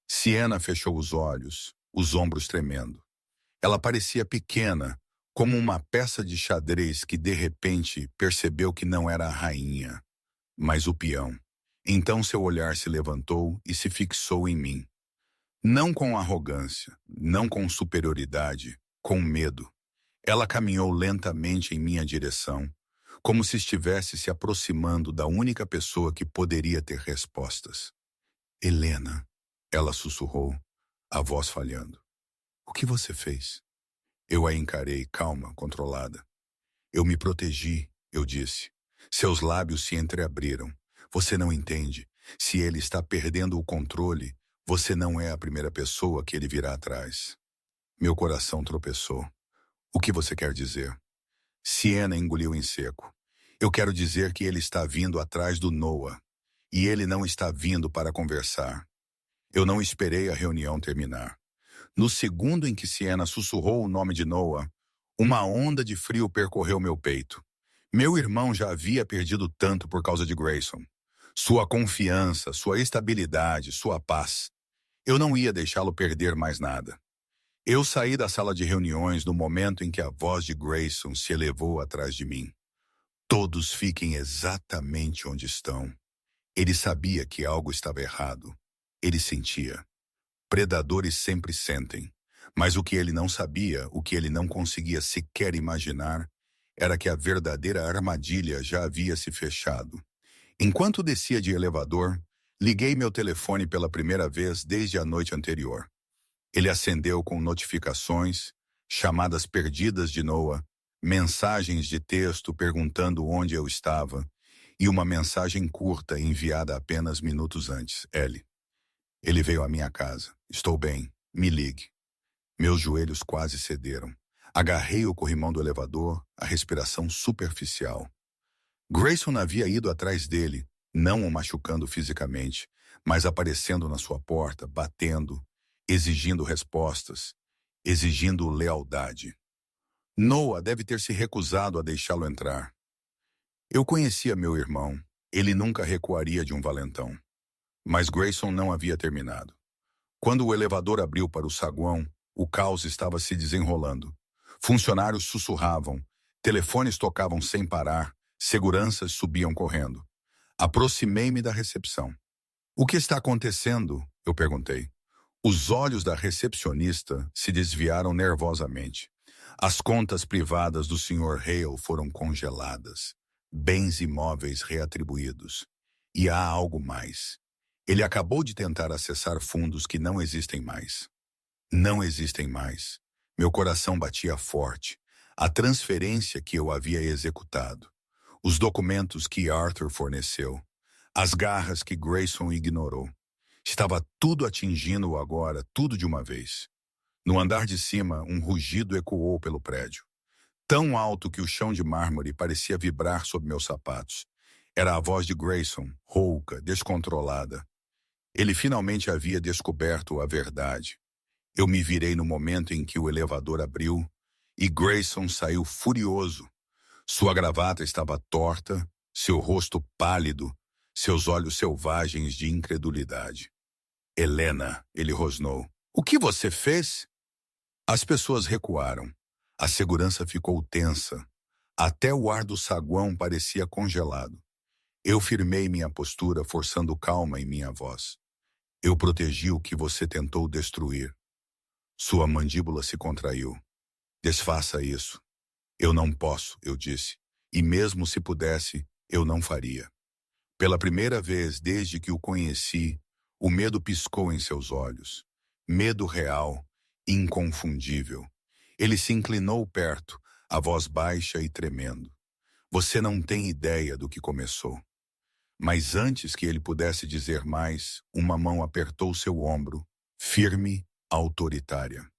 Siena fechou os olhos, os ombros tremendo. Ela parecia pequena, como uma peça de xadrez que de repente percebeu que não era a rainha, mas o peão. Então seu olhar se levantou e se fixou em mim. Não com arrogância, não com superioridade, com medo. Ela caminhou lentamente em minha direção, como se estivesse se aproximando da única pessoa que poderia ter respostas. Helena, ela sussurrou, a voz falhando. O que você fez? Eu a encarei, calma, controlada. Eu me protegi, eu disse. Seus lábios se entreabriram. Você não entende. Se ele está perdendo o controle, você não é a primeira pessoa que ele virá atrás. Meu coração tropeçou. O que você quer dizer? Siena engoliu em seco. Eu quero dizer que ele está vindo atrás do Noah. E ele não está vindo para conversar. Eu não esperei a reunião terminar. No segundo em que Siena sussurrou o nome de Noah, uma onda de frio percorreu meu peito. Meu irmão já havia perdido tanto por causa de Grayson. Sua confiança, sua estabilidade, sua paz. Eu não ia deixá-lo perder mais nada. Eu saí da sala de reuniões no momento em que a voz de Grayson se elevou atrás de mim. Todos fiquem exatamente onde estão. Ele sabia que algo estava errado. Ele sentia. Predadores sempre sentem. Mas o que ele não sabia, o que ele não conseguia sequer imaginar, era que a verdadeira armadilha já havia se fechado. Enquanto descia de elevador, liguei meu telefone pela primeira vez desde a noite anterior. Ele acendeu com notificações, chamadas perdidas de Noah, mensagens de texto perguntando onde eu estava e uma mensagem curta enviada apenas minutos antes. Ele veio à minha casa. Estou bem. Me ligue. Meus joelhos quase cederam. Agarrei o corrimão do elevador, a respiração superficial. Grayson havia ido atrás dele, não o machucando fisicamente, mas aparecendo na sua porta, batendo, exigindo respostas, exigindo lealdade. Noah deve ter se recusado a deixá-lo entrar. Eu conhecia meu irmão. Ele nunca recuaria de um valentão. Mas Grayson não havia terminado. Quando o elevador abriu para o saguão, o caos estava se desenrolando. Funcionários sussurravam, telefones tocavam sem parar, seguranças subiam correndo. Aproximei-me da recepção. O que está acontecendo? Eu perguntei. Os olhos da recepcionista se desviaram nervosamente. As contas privadas do Sr. Hale foram congeladas. Bens imóveis reatribuídos. E há algo mais. Ele acabou de tentar acessar fundos que não existem mais. Não existem mais. Meu coração batia forte. A transferência que eu havia executado. Os documentos que Arthur forneceu. As garras que Grayson ignorou. Estava tudo atingindo-o agora, tudo de uma vez. No andar de cima, um rugido ecoou pelo prédio. Tão alto que o chão de mármore parecia vibrar sob meus sapatos. Era a voz de Grayson, rouca, descontrolada. Ele finalmente havia descoberto a verdade. Eu me virei no momento em que o elevador abriu e Grayson saiu furioso. Sua gravata estava torta, seu rosto pálido, seus olhos selvagens de incredulidade. Helena, ele rosnou. O que você fez? As pessoas recuaram. A segurança ficou tensa. Até o ar do saguão parecia congelado. Eu firmei minha postura, forçando calma em minha voz. Eu protegi o que você tentou destruir. Sua mandíbula se contraiu. Desfaça isso. Eu não posso, eu disse. E mesmo se pudesse, eu não faria. Pela primeira vez desde que o conheci, o medo piscou em seus olhos. Medo real, inconfundível. Ele se inclinou perto, a voz baixa e tremendo. Você não tem ideia do que começou. Mas antes que ele pudesse dizer mais, uma mão apertou seu ombro, firme, autoritária.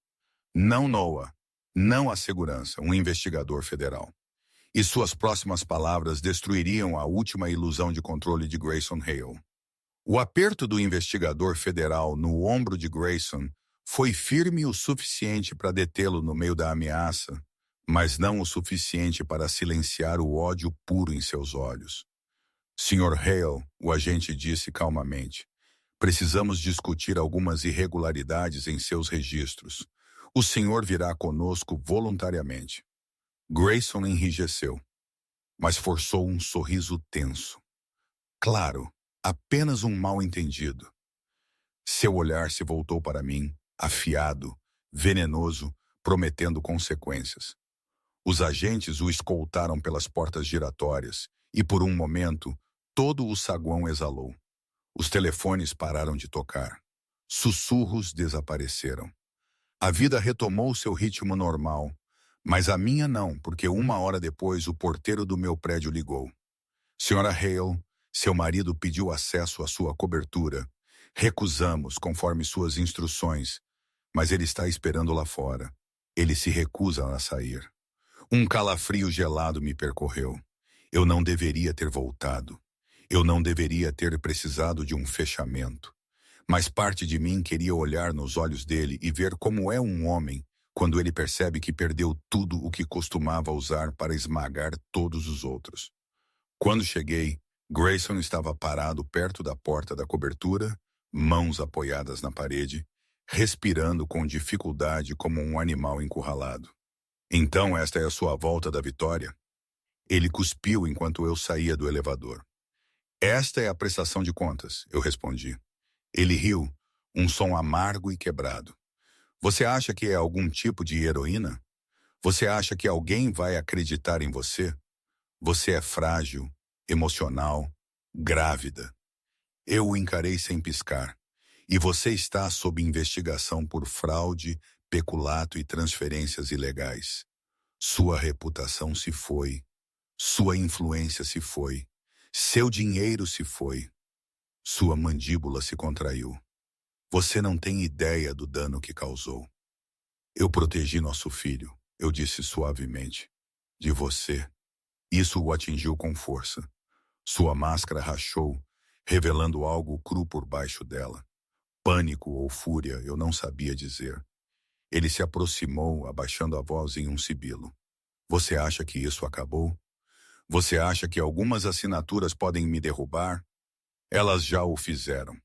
Não Noah, não a segurança, um investigador federal. E suas próximas palavras destruiriam a última ilusão de controle de Grayson Hale. O aperto do investigador federal no ombro de Grayson foi firme o suficiente para detê-lo no meio da ameaça, mas não o suficiente para silenciar o ódio puro em seus olhos. Sr. Hale, o agente disse calmamente, precisamos discutir algumas irregularidades em seus registros. O senhor virá conosco voluntariamente. Grayson enrijeceu, mas forçou um sorriso tenso. Claro, apenas um mal-entendido. Seu olhar se voltou para mim, afiado, venenoso, prometendo consequências. Os agentes o escoltaram pelas portas giratórias e, por um momento, todo o saguão exalou. Os telefones pararam de tocar. Sussurros desapareceram. A vida retomou seu ritmo normal, mas a minha não, porque 1 hora depois o porteiro do meu prédio ligou. Senhora Hale, seu marido pediu acesso à sua cobertura. Recusamos, conforme suas instruções, mas ele está esperando lá fora. Ele se recusa a sair. Um calafrio gelado me percorreu. Eu não deveria ter voltado. Eu não deveria ter precisado de um fechamento. Mas parte de mim queria olhar nos olhos dele e ver como é um homem quando ele percebe que perdeu tudo o que costumava usar para esmagar todos os outros. Quando cheguei, Grayson estava parado perto da porta da cobertura, mãos apoiadas na parede, respirando com dificuldade como um animal encurralado. Então esta é a sua volta da vitória? Ele cuspiu enquanto eu saía do elevador. Esta é a prestação de contas, eu respondi. Ele riu, um som amargo e quebrado. Você acha que é algum tipo de heroína? Você acha que alguém vai acreditar em você? Você é frágil, emocional, grávida. Eu o encarei sem piscar. E você está sob investigação por fraude, peculato e transferências ilegais. Sua reputação se foi. Sua influência se foi. Seu dinheiro se foi. Sua mandíbula se contraiu. Você não tem ideia do dano que causou. Eu protegi nosso filho, eu disse suavemente. De você. Isso o atingiu com força. Sua máscara rachou, revelando algo cru por baixo dela. Pânico ou fúria, eu não sabia dizer. Ele se aproximou, abaixando a voz em um sibilo. Você acha que isso acabou? Você acha que algumas assinaturas podem me derrubar? Elas já o fizeram.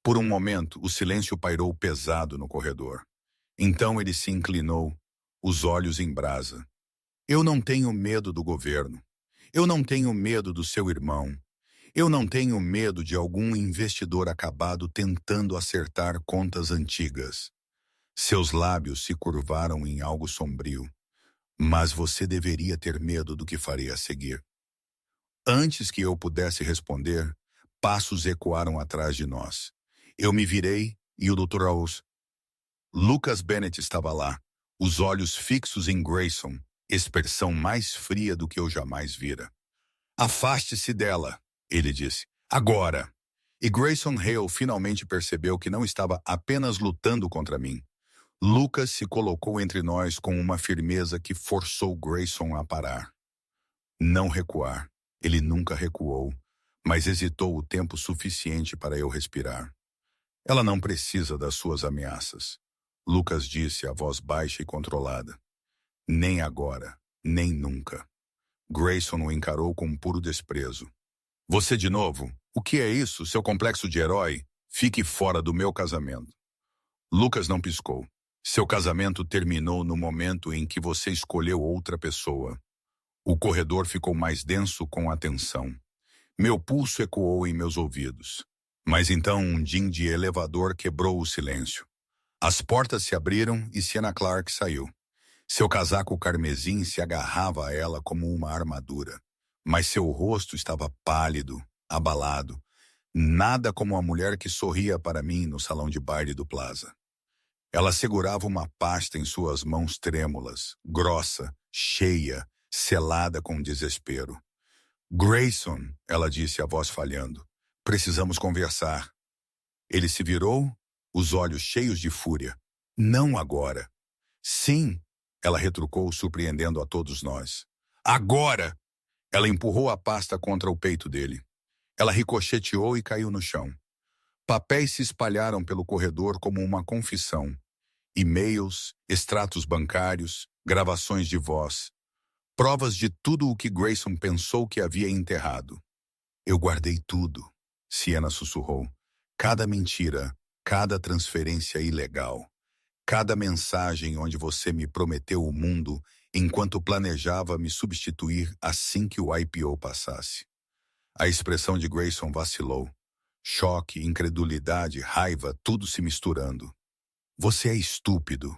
Por um momento, o silêncio pairou pesado no corredor. Então ele se inclinou, os olhos em brasa. Eu não tenho medo do governo. Eu não tenho medo do seu irmão. Eu não tenho medo de algum investidor acabado tentando acertar contas antigas. Seus lábios se curvaram em algo sombrio. Mas você deveria ter medo do que faria a seguir. Antes que eu pudesse responder, passos ecoaram atrás de nós. Eu me virei e o Dr. House. Lucas Bennett estava lá, os olhos fixos em Grayson, expressão mais fria do que eu jamais vira. Afaste-se dela, ele disse. Agora! E Grayson Hale finalmente percebeu que não estava apenas lutando contra mim. Lucas se colocou entre nós com uma firmeza que forçou Grayson a parar. Não recuar. Ele nunca recuou, mas hesitou o tempo suficiente para eu respirar. Ela não precisa das suas ameaças, Lucas disse, a voz baixa e controlada. Nem agora, nem nunca. Grayson o encarou com puro desprezo. Você de novo? O que é isso, seu complexo de herói? Fique fora do meu casamento. Lucas não piscou. Seu casamento terminou no momento em que você escolheu outra pessoa. O corredor ficou mais denso com a tensão. Meu pulso ecoou em meus ouvidos. Mas então um din de elevador quebrou o silêncio. As portas se abriram e Sienna Clark saiu. Seu casaco carmesim se agarrava a ela como uma armadura. Mas seu rosto estava pálido, abalado. Nada como a mulher que sorria para mim no salão de baile do Plaza. Ela segurava uma pasta em suas mãos trêmulas, grossa, cheia, selada com desespero. Grayson, ela disse, a voz falhando. Precisamos conversar. Ele se virou, os olhos cheios de fúria. Não agora. Sim, ela retrucou, surpreendendo a todos nós. Agora! Ela empurrou a pasta contra o peito dele. Ela ricocheteou e caiu no chão. Papéis se espalharam pelo corredor como uma confissão. E-mails, extratos bancários, gravações de voz. Provas de tudo o que Grayson pensou que havia enterrado. Eu guardei tudo, Sienna sussurrou. Cada mentira, cada transferência ilegal. Cada mensagem onde você me prometeu o mundo enquanto planejava me substituir assim que o IPO passasse. A expressão de Grayson vacilou. Choque, incredulidade, raiva, tudo se misturando. Você é estúpido.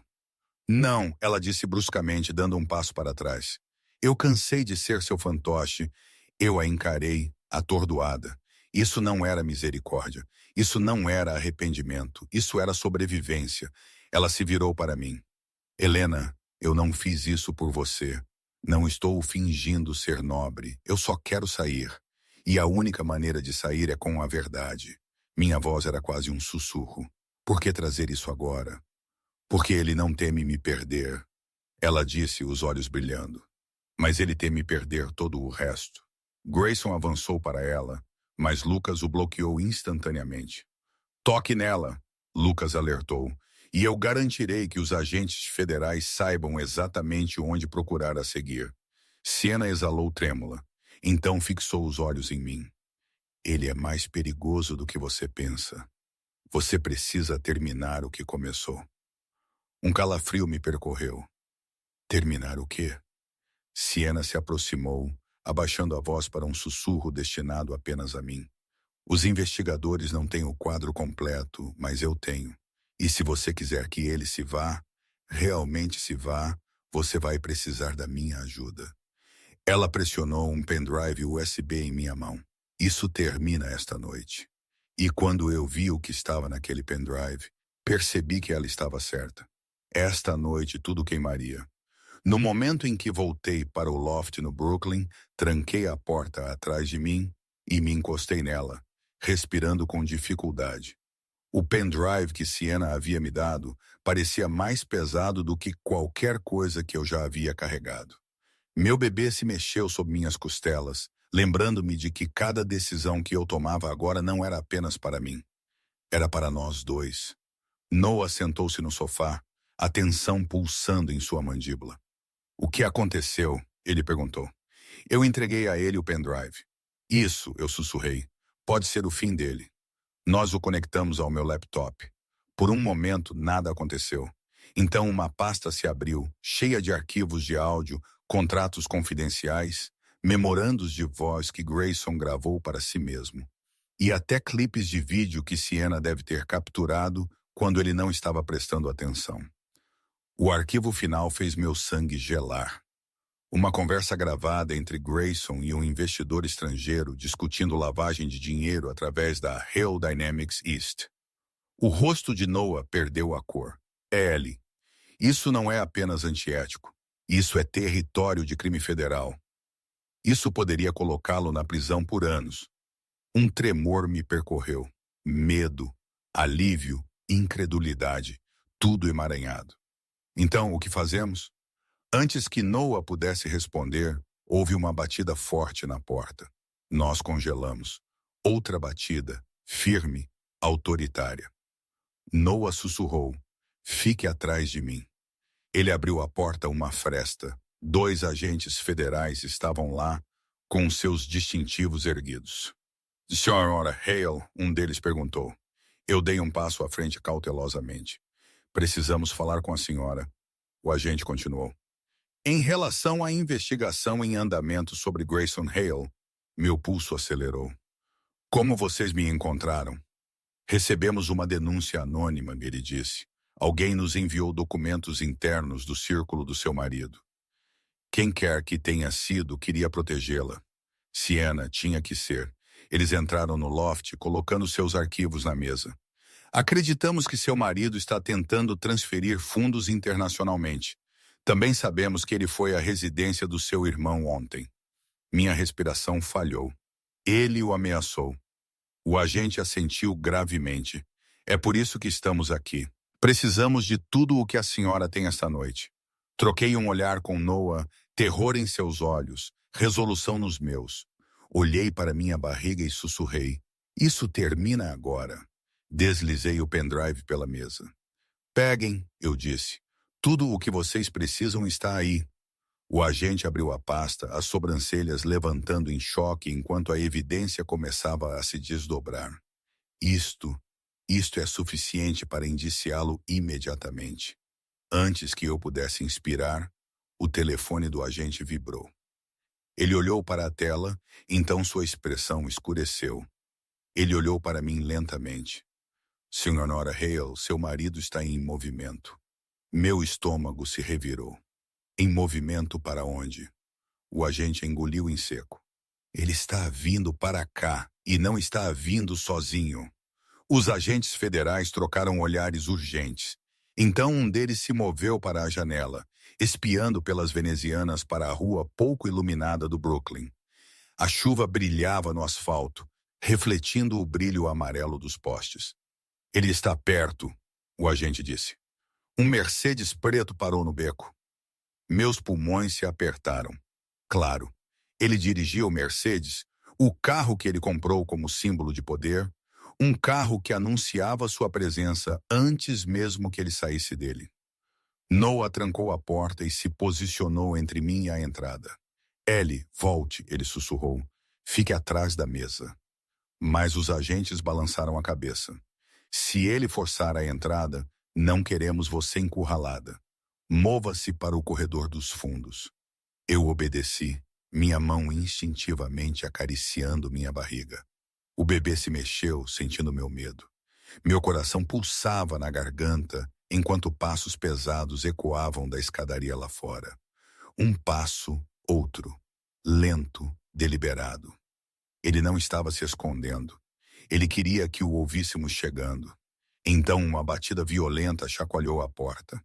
Não, ela disse bruscamente, dando um passo para trás. Eu cansei de ser seu fantoche. Eu a encarei, atordoada. Isso não era misericórdia. Isso não era arrependimento. Isso era sobrevivência. Ela se virou para mim. Helena, eu não fiz isso por você. Não estou fingindo ser nobre. Eu só quero sair. E a única maneira de sair é com a verdade. Minha voz era quase um sussurro. Por que trazer isso agora? Porque ele não teme me perder. Ela disse, os olhos brilhando. Mas ele teme perder todo o resto. Grayson avançou para ela, mas Lucas o bloqueou instantaneamente. Toque nela, Lucas alertou, e eu garantirei que os agentes federais saibam exatamente onde procurar a seguir. Sienna exalou trêmula, então fixou os olhos em mim. Ele é mais perigoso do que você pensa. Você precisa terminar o que começou. Um calafrio me percorreu. Terminar o quê? Sienna se aproximou, abaixando a voz para um sussurro destinado apenas a mim. Os investigadores não têm o quadro completo, mas eu tenho. E se você quiser que ele se vá, realmente se vá, você vai precisar da minha ajuda. Ela pressionou um pendrive USB em minha mão. Isso termina esta noite. E quando eu vi o que estava naquele pendrive, percebi que ela estava certa. Esta noite tudo queimaria. No momento em que voltei para o loft no Brooklyn, tranquei a porta atrás de mim e me encostei nela, respirando com dificuldade. O pendrive que Sienna havia me dado parecia mais pesado do que qualquer coisa que eu já havia carregado. Meu bebê se mexeu sob minhas costelas, lembrando-me de que cada decisão que eu tomava agora não era apenas para mim. Era para nós dois. Noah sentou-se no sofá, a tensão pulsando em sua mandíbula. O que aconteceu? Ele perguntou. Eu entreguei a ele o pendrive. Isso, eu sussurrei. Pode ser o fim dele. Nós o conectamos ao meu laptop. Por um momento, nada aconteceu. Então uma pasta se abriu, cheia de arquivos de áudio, contratos confidenciais, memorandos de voz que Grayson gravou para si mesmo. E até clipes de vídeo que Sienna deve ter capturado quando ele não estava prestando atenção. O arquivo final fez meu sangue gelar. Uma conversa gravada entre Grayson e um investidor estrangeiro discutindo lavagem de dinheiro através da Hale Dynamics East. O rosto de Noah perdeu a cor. É ele. Isso não é apenas antiético. Isso é território de crime federal. Isso poderia colocá-lo na prisão por anos. Um tremor me percorreu. Medo, alívio, incredulidade, tudo emaranhado. Então, o que fazemos? Antes que Noah pudesse responder, houve uma batida forte na porta. Nós congelamos. Outra batida, firme, autoritária. Noah sussurrou, fique atrás de mim. Ele abriu a porta uma fresta. 2 agentes federais estavam lá, com seus distintivos erguidos. Senhora Hale, um deles perguntou. Eu dei um passo à frente cautelosamente. Precisamos falar com a senhora. O agente continuou. Em relação à investigação em andamento sobre Grayson Hale, meu pulso acelerou. Como vocês me encontraram? Recebemos uma denúncia anônima, ele disse. Alguém nos enviou documentos internos do círculo do seu marido. Quem quer que tenha sido queria protegê-la. Sienna tinha que ser. Eles entraram no loft, colocando seus arquivos na mesa. Acreditamos que seu marido está tentando transferir fundos internacionalmente. Também sabemos que ele foi à residência do seu irmão ontem. Minha respiração falhou. Ele o ameaçou. O agente assentiu gravemente. É por isso que estamos aqui. Precisamos de tudo o que a senhora tem esta noite. Troquei um olhar com Noah, Terror em seus olhos, resolução nos meus. Olhei para minha barriga e sussurrei. Isso termina agora. Deslizei o pendrive pela mesa. Peguem, eu disse. Tudo o que vocês precisam está aí. O agente abriu a pasta, as sobrancelhas levantando em choque enquanto a evidência começava a se desdobrar. Isto, isto é suficiente para indiciá-lo imediatamente. Antes que eu pudesse inspirar, o telefone do agente vibrou. Ele olhou para a tela, então sua expressão escureceu. Ele olhou para mim lentamente. Senhora Hale, seu marido está em movimento. Meu estômago se revirou. Em movimento para onde? O agente engoliu em seco. Ele está vindo para cá e não está vindo sozinho. Os agentes federais trocaram olhares urgentes. Então um deles se moveu para a janela, espiando pelas venezianas para a rua pouco iluminada do Brooklyn. A chuva brilhava no asfalto, refletindo o brilho amarelo dos postes. Ele está perto, o agente disse. Um Mercedes preto parou no beco. Meus pulmões se apertaram. Claro, ele dirigia o Mercedes, o carro que ele comprou como símbolo de poder, um carro que anunciava sua presença antes mesmo que ele saísse dele. Noah trancou a porta e se posicionou entre mim e a entrada. Ellie, volte, ele sussurrou. Fique atrás da mesa. Mas os agentes balançaram a cabeça. Se ele forçar a entrada, não queremos você encurralada. Mova-se para o corredor dos fundos. Eu obedeci, minha mão instintivamente acariciando minha barriga. O bebê se mexeu, sentindo meu medo. Meu coração pulsava na garganta, enquanto passos pesados ecoavam da escadaria lá fora. Um passo, outro. Lento, deliberado. Ele não estava se escondendo. Ele queria que o ouvíssemos chegando. Então uma batida violenta chacoalhou a porta.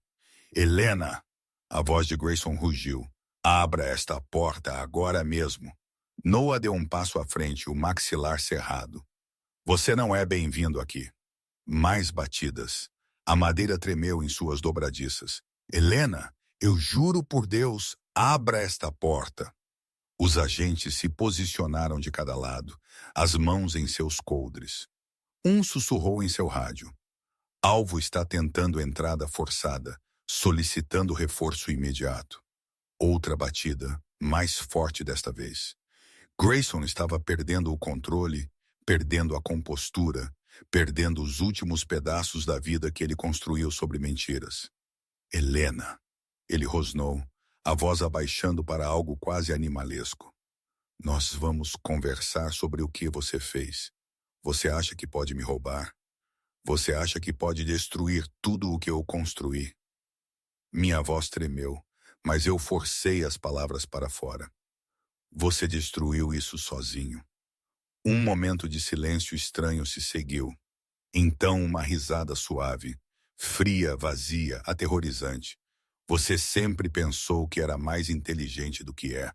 Helena! A voz de Grayson rugiu. Abra esta porta agora mesmo. Noah deu um passo à frente, o maxilar cerrado. Você não é bem-vindo aqui. Mais batidas. A madeira tremeu em suas dobradiças. Helena, eu juro por Deus, abra esta porta. Os agentes se posicionaram de cada lado, as mãos em seus coldres. Um sussurrou em seu rádio. Alvo está tentando entrada forçada, solicitando reforço imediato. Outra batida, mais forte desta vez. Grayson estava perdendo o controle, perdendo a compostura, perdendo os últimos pedaços da vida que ele construiu sobre mentiras. Helena, ele rosnou, a voz abaixando para algo quase animalesco. Nós vamos conversar sobre o que você fez. Você acha que pode me roubar? Você acha que pode destruir tudo o que eu construí? Minha voz tremeu, mas eu forcei as palavras para fora. Você destruiu isso sozinho. Um momento de silêncio estranho se seguiu. Então uma risada suave, fria, vazia, aterrorizante. Você sempre pensou que era mais inteligente do que é.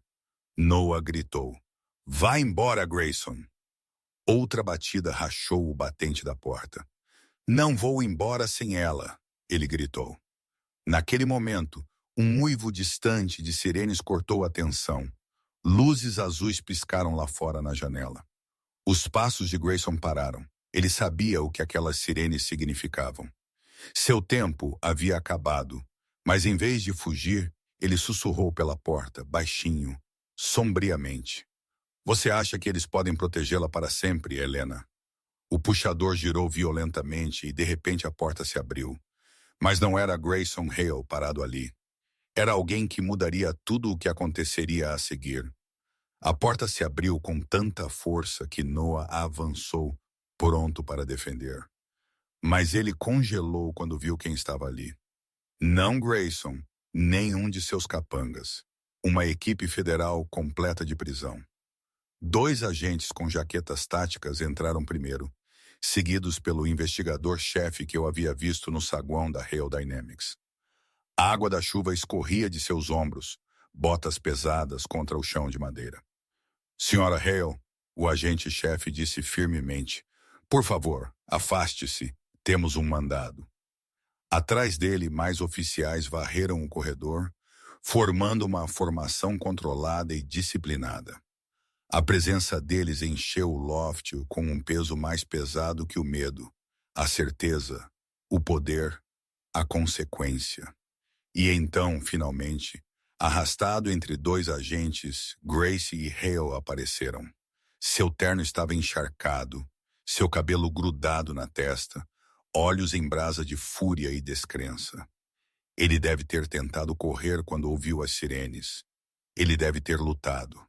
Noah gritou. Vá embora, Grayson. Outra batida rachou o batente da porta. Não vou embora sem ela, ele gritou. Naquele momento, um uivo distante de sirenes cortou a tensão. Luzes azuis piscaram lá fora na janela. Os passos de Grayson pararam. Ele sabia o que aquelas sirenes significavam. Seu tempo havia acabado, mas em vez de fugir, ele sussurrou pela porta, baixinho, sombriamente. Você acha que eles podem protegê-la para sempre, Helena? O puxador girou violentamente e de repente a porta se abriu. Mas não era Grayson Hale parado ali. Era alguém que mudaria tudo o que aconteceria a seguir. A porta se abriu com tanta força que Noah avançou, pronto para defender. Mas ele congelou quando viu quem estava ali. Não Grayson, nem um de seus capangas. Uma equipe federal completa de prisão. 2 agentes com jaquetas táticas entraram primeiro, seguidos pelo investigador-chefe que eu havia visto no saguão da Hale Dynamics. A água da chuva escorria de seus ombros, botas pesadas contra o chão de madeira. Senhora Hale, o agente-chefe disse firmemente, por favor, afaste-se, temos um mandado. Atrás dele, mais oficiais varreram o corredor, formando uma formação controlada e disciplinada. A presença deles encheu o loft com um peso mais pesado que o medo, a certeza, o poder, a consequência. E então, finalmente, arrastado entre dois agentes, Grace e Hale apareceram. Seu terno estava encharcado, seu cabelo grudado na testa, olhos em brasa de fúria e descrença. Ele deve ter tentado correr quando ouviu as sirenes. Ele deve ter lutado.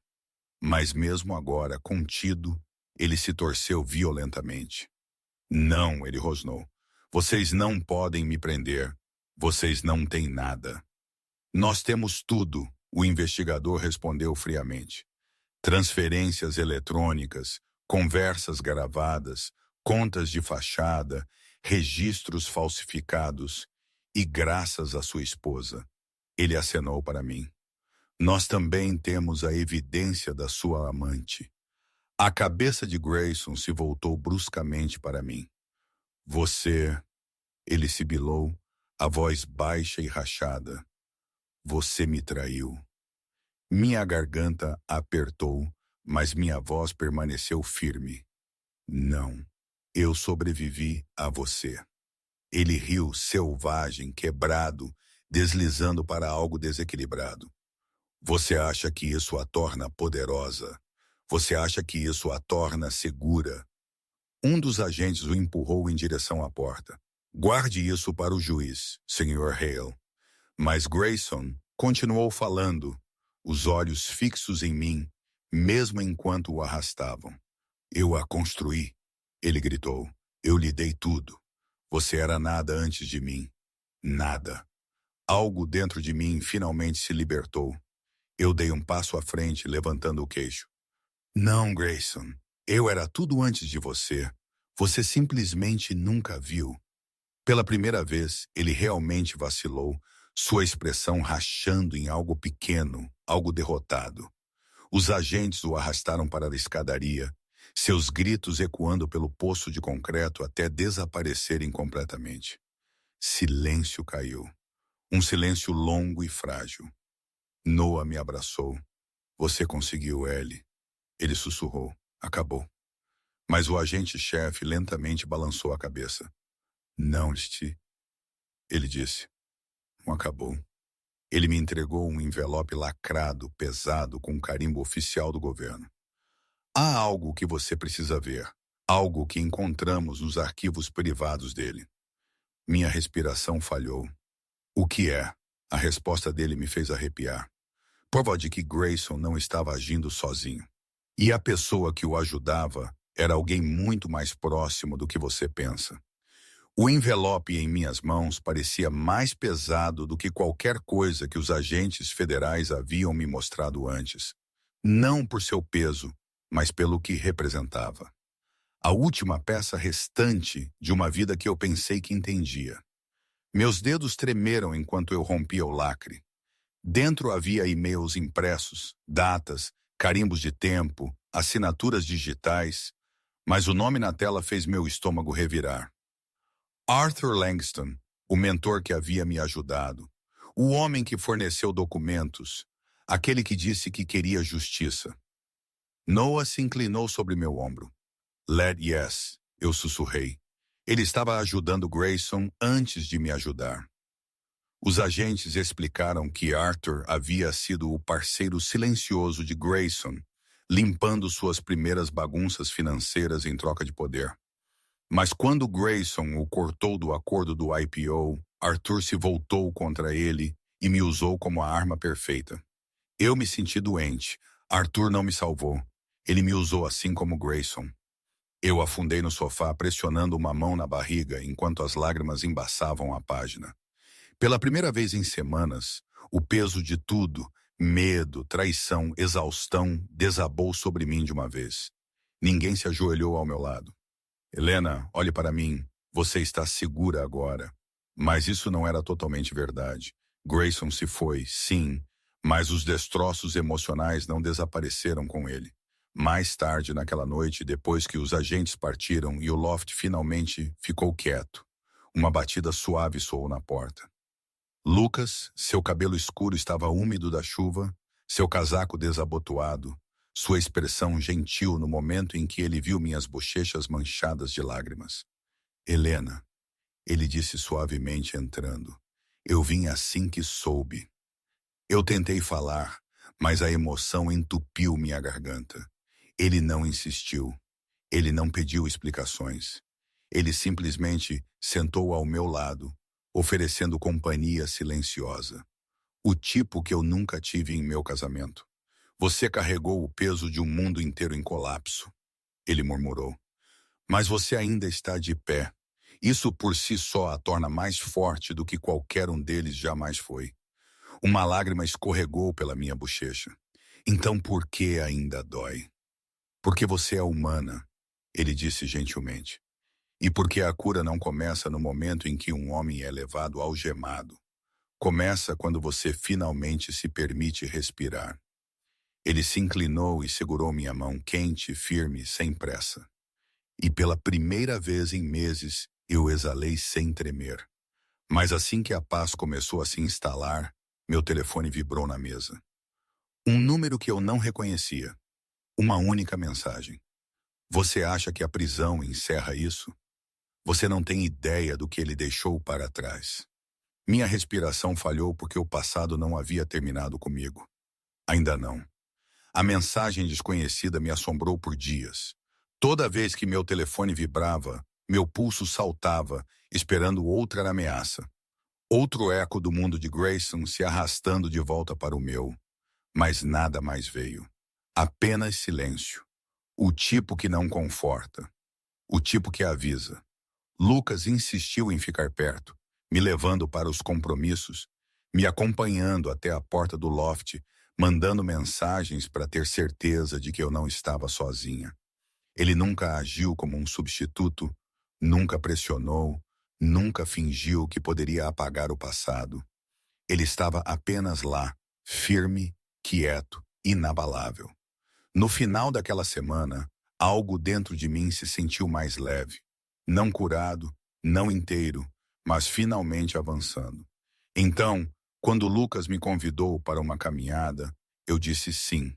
Mas mesmo agora, contido, ele se torceu violentamente. Não, ele rosnou. Vocês não podem me prender. Vocês não têm nada. Nós temos tudo, o investigador respondeu friamente. Transferências eletrônicas, conversas gravadas, contas de fachada, registros falsificados e graças à sua esposa. Ele acenou para mim. Nós também temos a evidência da sua amante. A cabeça de Grayson se voltou bruscamente para mim. Você, ele sibilou, a voz baixa e rachada. Você me traiu. Minha garganta apertou, mas minha voz permaneceu firme. Não, eu sobrevivi a você. Ele riu, selvagem, quebrado, deslizando para algo desequilibrado. Você acha que isso a torna poderosa? Você acha que isso a torna segura? Um dos agentes o empurrou em direção à porta. Guarde isso para o juiz, Sr. Hale. Mas Grayson continuou falando, os olhos fixos em mim, mesmo enquanto o arrastavam. Eu a construí, ele gritou. Eu lhe dei tudo. Você era nada antes de mim. Nada. Algo dentro de mim finalmente se libertou. Eu dei um passo à frente, levantando o queixo. Não, Grayson. Eu era tudo antes de você. Você simplesmente nunca viu. Pela primeira vez, ele realmente vacilou, sua expressão rachando em algo pequeno, algo derrotado. Os agentes o arrastaram para a escadaria, seus gritos ecoando pelo poço de concreto até desaparecerem completamente. Silêncio caiu. Um silêncio longo e frágil. Noah me abraçou. Você conseguiu, Ellie. Ele sussurrou. Acabou. Mas o agente-chefe lentamente balançou a cabeça. Não, Listi. Ele disse. Não acabou. Ele me entregou um envelope lacrado, pesado, com um carimbo oficial do governo. Há algo que você precisa ver. Algo que encontramos nos arquivos privados dele. Minha respiração falhou. O que é? A resposta dele me fez arrepiar. Prova de que Grayson não estava agindo sozinho. E a pessoa que o ajudava era alguém muito mais próximo do que você pensa. O envelope em minhas mãos parecia mais pesado do que qualquer coisa que os agentes federais haviam me mostrado antes. Não por seu peso, mas pelo que representava. A última peça restante de uma vida que eu pensei que entendia. Meus dedos tremeram enquanto eu rompia o lacre. Dentro havia e-mails impressos, datas, carimbos de tempo, assinaturas digitais, mas o nome na tela fez meu estômago revirar. Arthur Langston, o mentor que havia me ajudado, o homem que forneceu documentos, aquele que disse que queria justiça. Noah se inclinou sobre meu ombro. Led yes, eu sussurrei. Ele estava ajudando Grayson antes de me ajudar. Os agentes explicaram que Arthur havia sido o parceiro silencioso de Grayson, limpando suas primeiras bagunças financeiras em troca de poder. Mas quando Grayson o cortou do acordo do IPO, Arthur se voltou contra ele e me usou como a arma perfeita. Eu me senti doente. Arthur não me salvou. Ele me usou assim como Grayson. Eu afundei no sofá, pressionando uma mão na barriga enquanto as lágrimas embaçavam a página. Pela primeira vez em semanas, o peso de tudo, medo, traição, exaustão, desabou sobre mim de uma vez. Ninguém se ajoelhou ao meu lado. Helena, olhe para mim. Você está segura agora. Mas isso não era totalmente verdade. Grayson se foi, sim, mas os destroços emocionais não desapareceram com ele. Mais tarde naquela noite, depois que os agentes partiram e o loft finalmente ficou quieto, uma batida suave soou na porta. Lucas, seu cabelo escuro estava úmido da chuva, seu casaco desabotoado, sua expressão gentil no momento em que ele viu minhas bochechas manchadas de lágrimas. Helena, ele disse suavemente entrando. Eu vim assim que soube. Eu tentei falar, mas a emoção entupiu minha garganta. Ele não insistiu. Ele não pediu explicações. Ele simplesmente sentou ao meu lado, oferecendo companhia silenciosa. O tipo que eu nunca tive em meu casamento. Você carregou o peso de um mundo inteiro em colapso, ele murmurou. Mas você ainda está de pé. Isso por si só a torna mais forte do que qualquer um deles jamais foi. Uma lágrima escorregou pela minha bochecha. Então por que ainda dói? Porque você é humana, ele disse gentilmente. E porque a cura não começa no momento em que um homem é levado algemado. Começa quando você finalmente se permite respirar. Ele se inclinou e segurou minha mão quente, firme, sem pressa. E pela primeira vez em meses, eu exalei sem tremer. Mas assim que a paz começou a se instalar, meu telefone vibrou na mesa. Um número que eu não reconhecia. Uma única mensagem. Você acha que a prisão encerra isso? Você não tem ideia do que ele deixou para trás. Minha respiração falhou porque o passado não havia terminado comigo. Ainda não. A mensagem desconhecida me assombrou por dias. Toda vez que meu telefone vibrava, meu pulso saltava, esperando outra ameaça. Outro eco do mundo de Grayson se arrastando de volta para o meu. Mas nada mais veio. Apenas silêncio. O tipo que não conforta. O tipo que avisa. Lucas insistiu em ficar perto, me levando para os compromissos, me acompanhando até a porta do loft, mandando mensagens para ter certeza de que eu não estava sozinha. Ele nunca agiu como um substituto, nunca pressionou, nunca fingiu que poderia apagar o passado. Ele estava apenas lá, firme, quieto, inabalável. No final daquela semana, algo dentro de mim se sentiu mais leve. Não curado, não inteiro, mas finalmente avançando. Então, quando Lucas me convidou para uma caminhada, eu disse sim.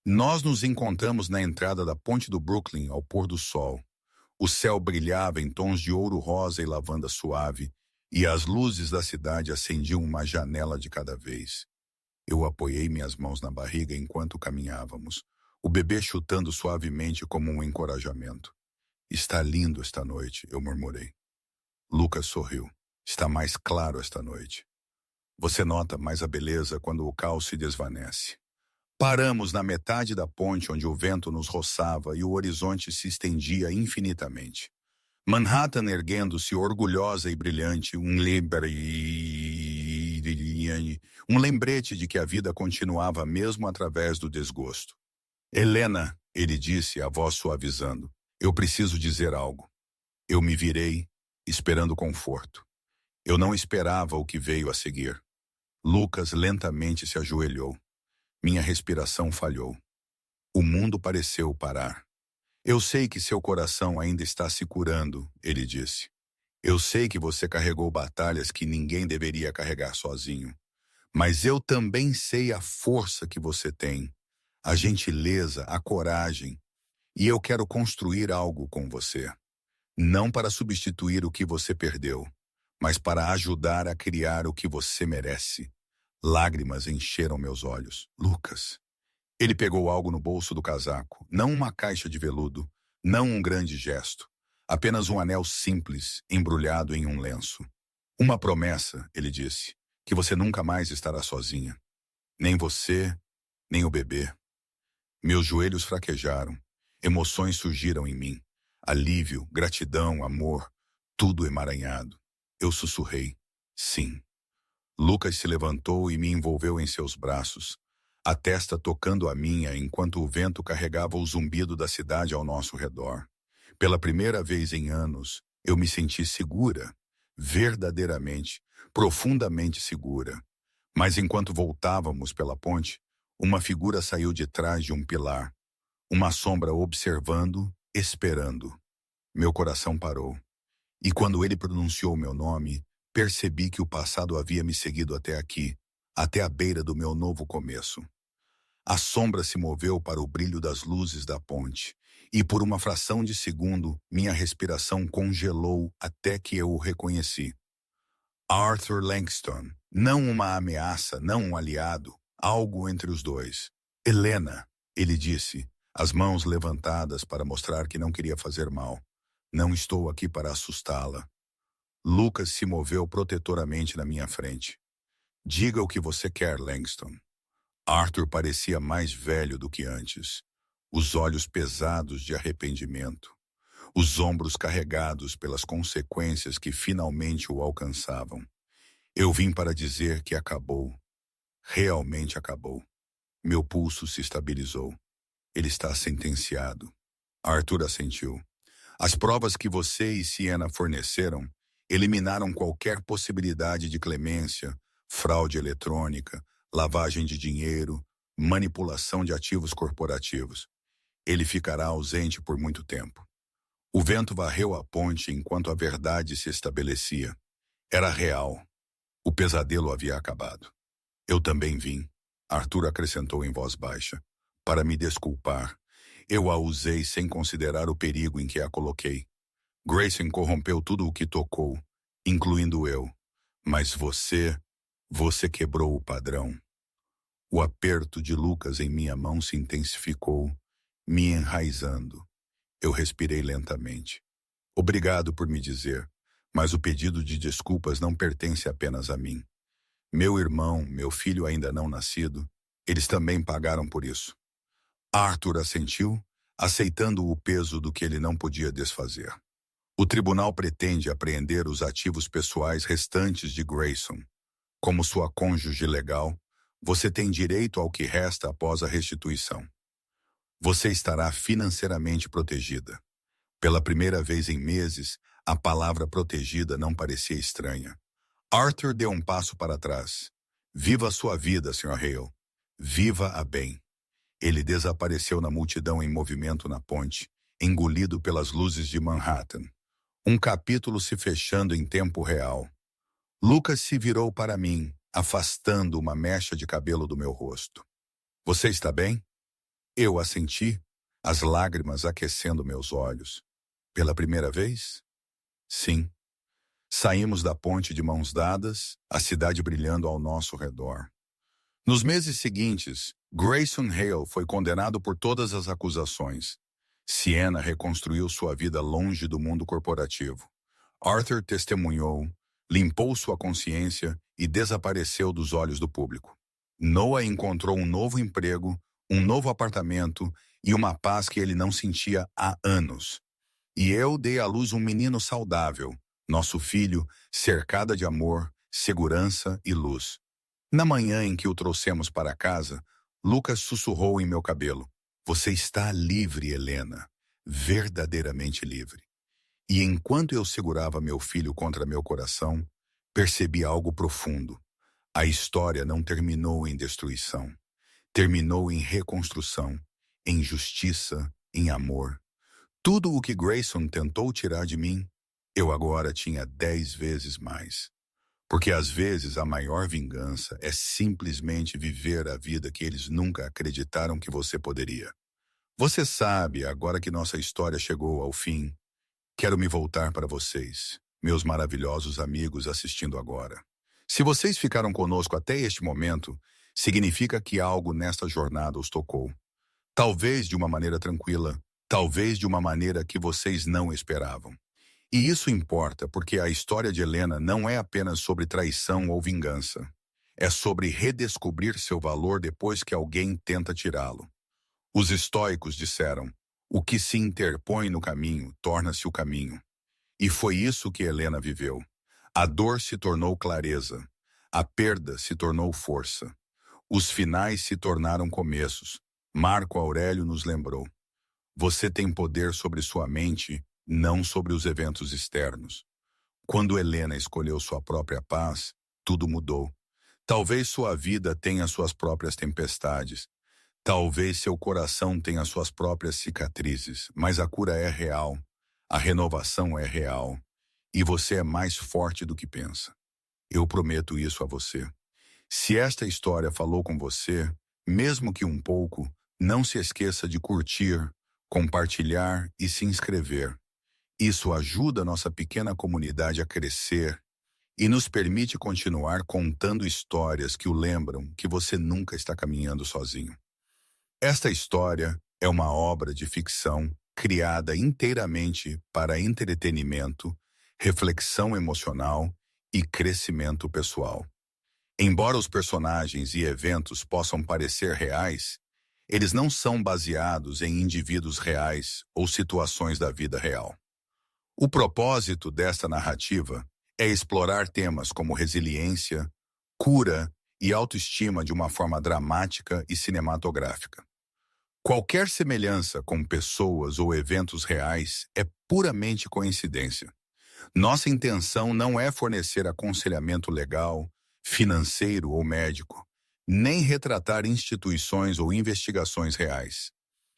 Nós nos encontramos na entrada da ponte do Brooklyn ao pôr do sol. O céu brilhava em tons de ouro rosa e lavanda suave, e as luzes da cidade acendiam uma janela de cada vez. Eu apoiei minhas mãos na barriga enquanto caminhávamos, o bebê chutando suavemente como um encorajamento. Está lindo esta noite, eu murmurei. Lucas sorriu. Está mais claro esta noite. Você nota mais a beleza quando o caos se desvanece. Paramos na metade da ponte onde o vento nos roçava e o horizonte se estendia infinitamente. Manhattan erguendo-se orgulhosa e brilhante, um lembrete de que a vida continuava mesmo através do desgosto. Helena, ele disse, a voz suavizando, eu preciso dizer algo. Eu me virei, esperando conforto. Eu não esperava o que veio a seguir. Lucas lentamente se ajoelhou. Minha respiração falhou. O mundo pareceu parar. Eu sei que seu coração ainda está se curando, ele disse. Eu sei que você carregou batalhas que ninguém deveria carregar sozinho. Mas eu também sei a força que você tem, a gentileza, a coragem. E eu quero construir algo com você. Não para substituir o que você perdeu, mas para ajudar a criar o que você merece. Lágrimas encheram meus olhos. Lucas. Ele pegou algo no bolso do casaco, não uma caixa de veludo, não um grande gesto, apenas um anel simples, embrulhado em um lenço. Uma promessa, ele disse, que você nunca mais estará sozinha. Nem você, nem o bebê. Meus joelhos fraquejaram, emoções surgiram em mim. Alívio, gratidão, amor, tudo emaranhado. Eu sussurrei, sim. Lucas se levantou e me envolveu em seus braços, a testa tocando a minha enquanto o vento carregava o zumbido da cidade ao nosso redor. Pela primeira vez em anos, eu me senti segura, verdadeiramente, profundamente segura. Mas enquanto voltávamos pela ponte, uma figura saiu de trás de um pilar, uma sombra observando, esperando. Meu coração parou. E quando ele pronunciou meu nome, percebi que o passado havia me seguido até aqui, até a beira do meu novo começo. A sombra se moveu para o brilho das luzes da ponte, e por uma fração de segundo, minha respiração congelou até que eu o reconheci. Arthur Langston, não uma ameaça, não um aliado, algo entre os dois. Helena, ele disse, as mãos levantadas para mostrar que não queria fazer mal. Não estou aqui para assustá-la. Lucas se moveu protetoramente na minha frente. Diga o que você quer, Langston. Arthur parecia mais velho do que antes, os olhos pesados de arrependimento, os ombros carregados pelas consequências que finalmente o alcançavam. Eu vim para dizer que acabou. Realmente acabou. Meu pulso se estabilizou. Ele está sentenciado. Arthur assentiu. As provas que você e Siena forneceram eliminaram qualquer possibilidade de clemência, fraude eletrônica, lavagem de dinheiro, manipulação de ativos corporativos. Ele ficará ausente por muito tempo. O vento varreu a ponte enquanto a verdade se estabelecia. Era real. O pesadelo havia acabado. Eu também vim, Arthur acrescentou em voz baixa, para me desculpar. Eu a usei sem considerar o perigo em que a coloquei. Grayson corrompeu tudo o que tocou, incluindo eu. Mas você quebrou o padrão. O aperto de Lucas em minha mão se intensificou, me enraizando. Eu respirei lentamente. Obrigado por me dizer, mas o pedido de desculpas não pertence apenas a mim. Meu irmão, meu filho ainda não nascido, eles também pagaram por isso. Arthur assentiu, aceitando o peso do que ele não podia desfazer. O tribunal pretende apreender os ativos pessoais restantes de Grayson. Como sua cônjuge legal, você tem direito ao que resta após a restituição. Você estará financeiramente protegida. Pela primeira vez em meses, a palavra protegida não parecia estranha. Arthur deu um passo para trás. Viva a sua vida, Sr. Hale. Viva-a bem. Ele desapareceu na multidão em movimento na ponte, engolido pelas luzes de Manhattan. Um capítulo se fechando em tempo real. Lucas se virou para mim, afastando uma mecha de cabelo do meu rosto. Você está bem? Eu assenti, as lágrimas aquecendo meus olhos. Pela primeira vez? Sim. Saímos da ponte de mãos dadas, a cidade brilhando ao nosso redor. Nos meses seguintes, Grayson Hale foi condenado por todas as acusações. Siena reconstruiu sua vida longe do mundo corporativo. Arthur testemunhou, limpou sua consciência e desapareceu dos olhos do público. Noah encontrou um novo emprego, um novo apartamento e uma paz que ele não sentia há anos. E eu dei à luz um menino saudável, nosso filho, cercada de amor, segurança e luz. Na manhã em que o trouxemos para casa, Lucas sussurrou em meu cabelo. Você está livre, Helena. Verdadeiramente livre. E enquanto eu segurava meu filho contra meu coração, percebi algo profundo. A história não terminou em destruição. Terminou em reconstrução, em justiça, em amor. Tudo o que Grayson tentou tirar de mim, eu agora tinha 10 vezes mais. Porque às vezes a maior vingança é simplesmente viver a vida que eles nunca acreditaram que você poderia. Você sabe, agora que nossa história chegou ao fim, quero me voltar para vocês, meus maravilhosos amigos assistindo agora. Se vocês ficaram conosco até este momento, significa que algo nesta jornada os tocou. Talvez de uma maneira tranquila, talvez de uma maneira que vocês não esperavam. E isso importa porque a história de Helena não é apenas sobre traição ou vingança. É sobre redescobrir seu valor depois que alguém tenta tirá-lo. Os estoicos disseram, o que se interpõe no caminho torna-se o caminho. E foi isso que Helena viveu. A dor se tornou clareza. A perda se tornou força. Os finais se tornaram começos. Marco Aurélio nos lembrou. Você tem poder sobre sua mente, não sobre os eventos externos. Quando Helena escolheu sua própria paz, tudo mudou. Talvez sua vida tenha suas próprias tempestades. Talvez seu coração tenha suas próprias cicatrizes, mas a cura é real. A renovação é real. E você é mais forte do que pensa. Eu prometo isso a você. Se esta história falou com você, mesmo que um pouco, não se esqueça de curtir, compartilhar e se inscrever. Isso ajuda a nossa pequena comunidade a crescer e nos permite continuar contando histórias que o lembram que você nunca está caminhando sozinho. Esta história é uma obra de ficção criada inteiramente para entretenimento, reflexão emocional e crescimento pessoal. Embora os personagens e eventos possam parecer reais, eles não são baseados em indivíduos reais ou situações da vida real. O propósito desta narrativa é explorar temas como resiliência, cura e autoestima de uma forma dramática e cinematográfica. Qualquer semelhança com pessoas ou eventos reais é puramente coincidência. Nossa intenção não é fornecer aconselhamento legal, financeiro ou médico, nem retratar instituições ou investigações reais.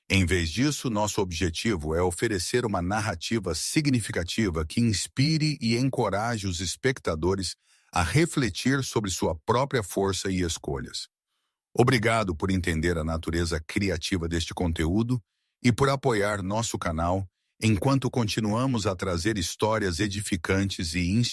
Em vez disso, nosso objetivo é oferecer uma narrativa significativa que inspire e encoraje os espectadores a refletir sobre sua própria força e escolhas. Obrigado por entender a natureza criativa deste conteúdo e por apoiar nosso canal enquanto continuamos a trazer histórias edificantes e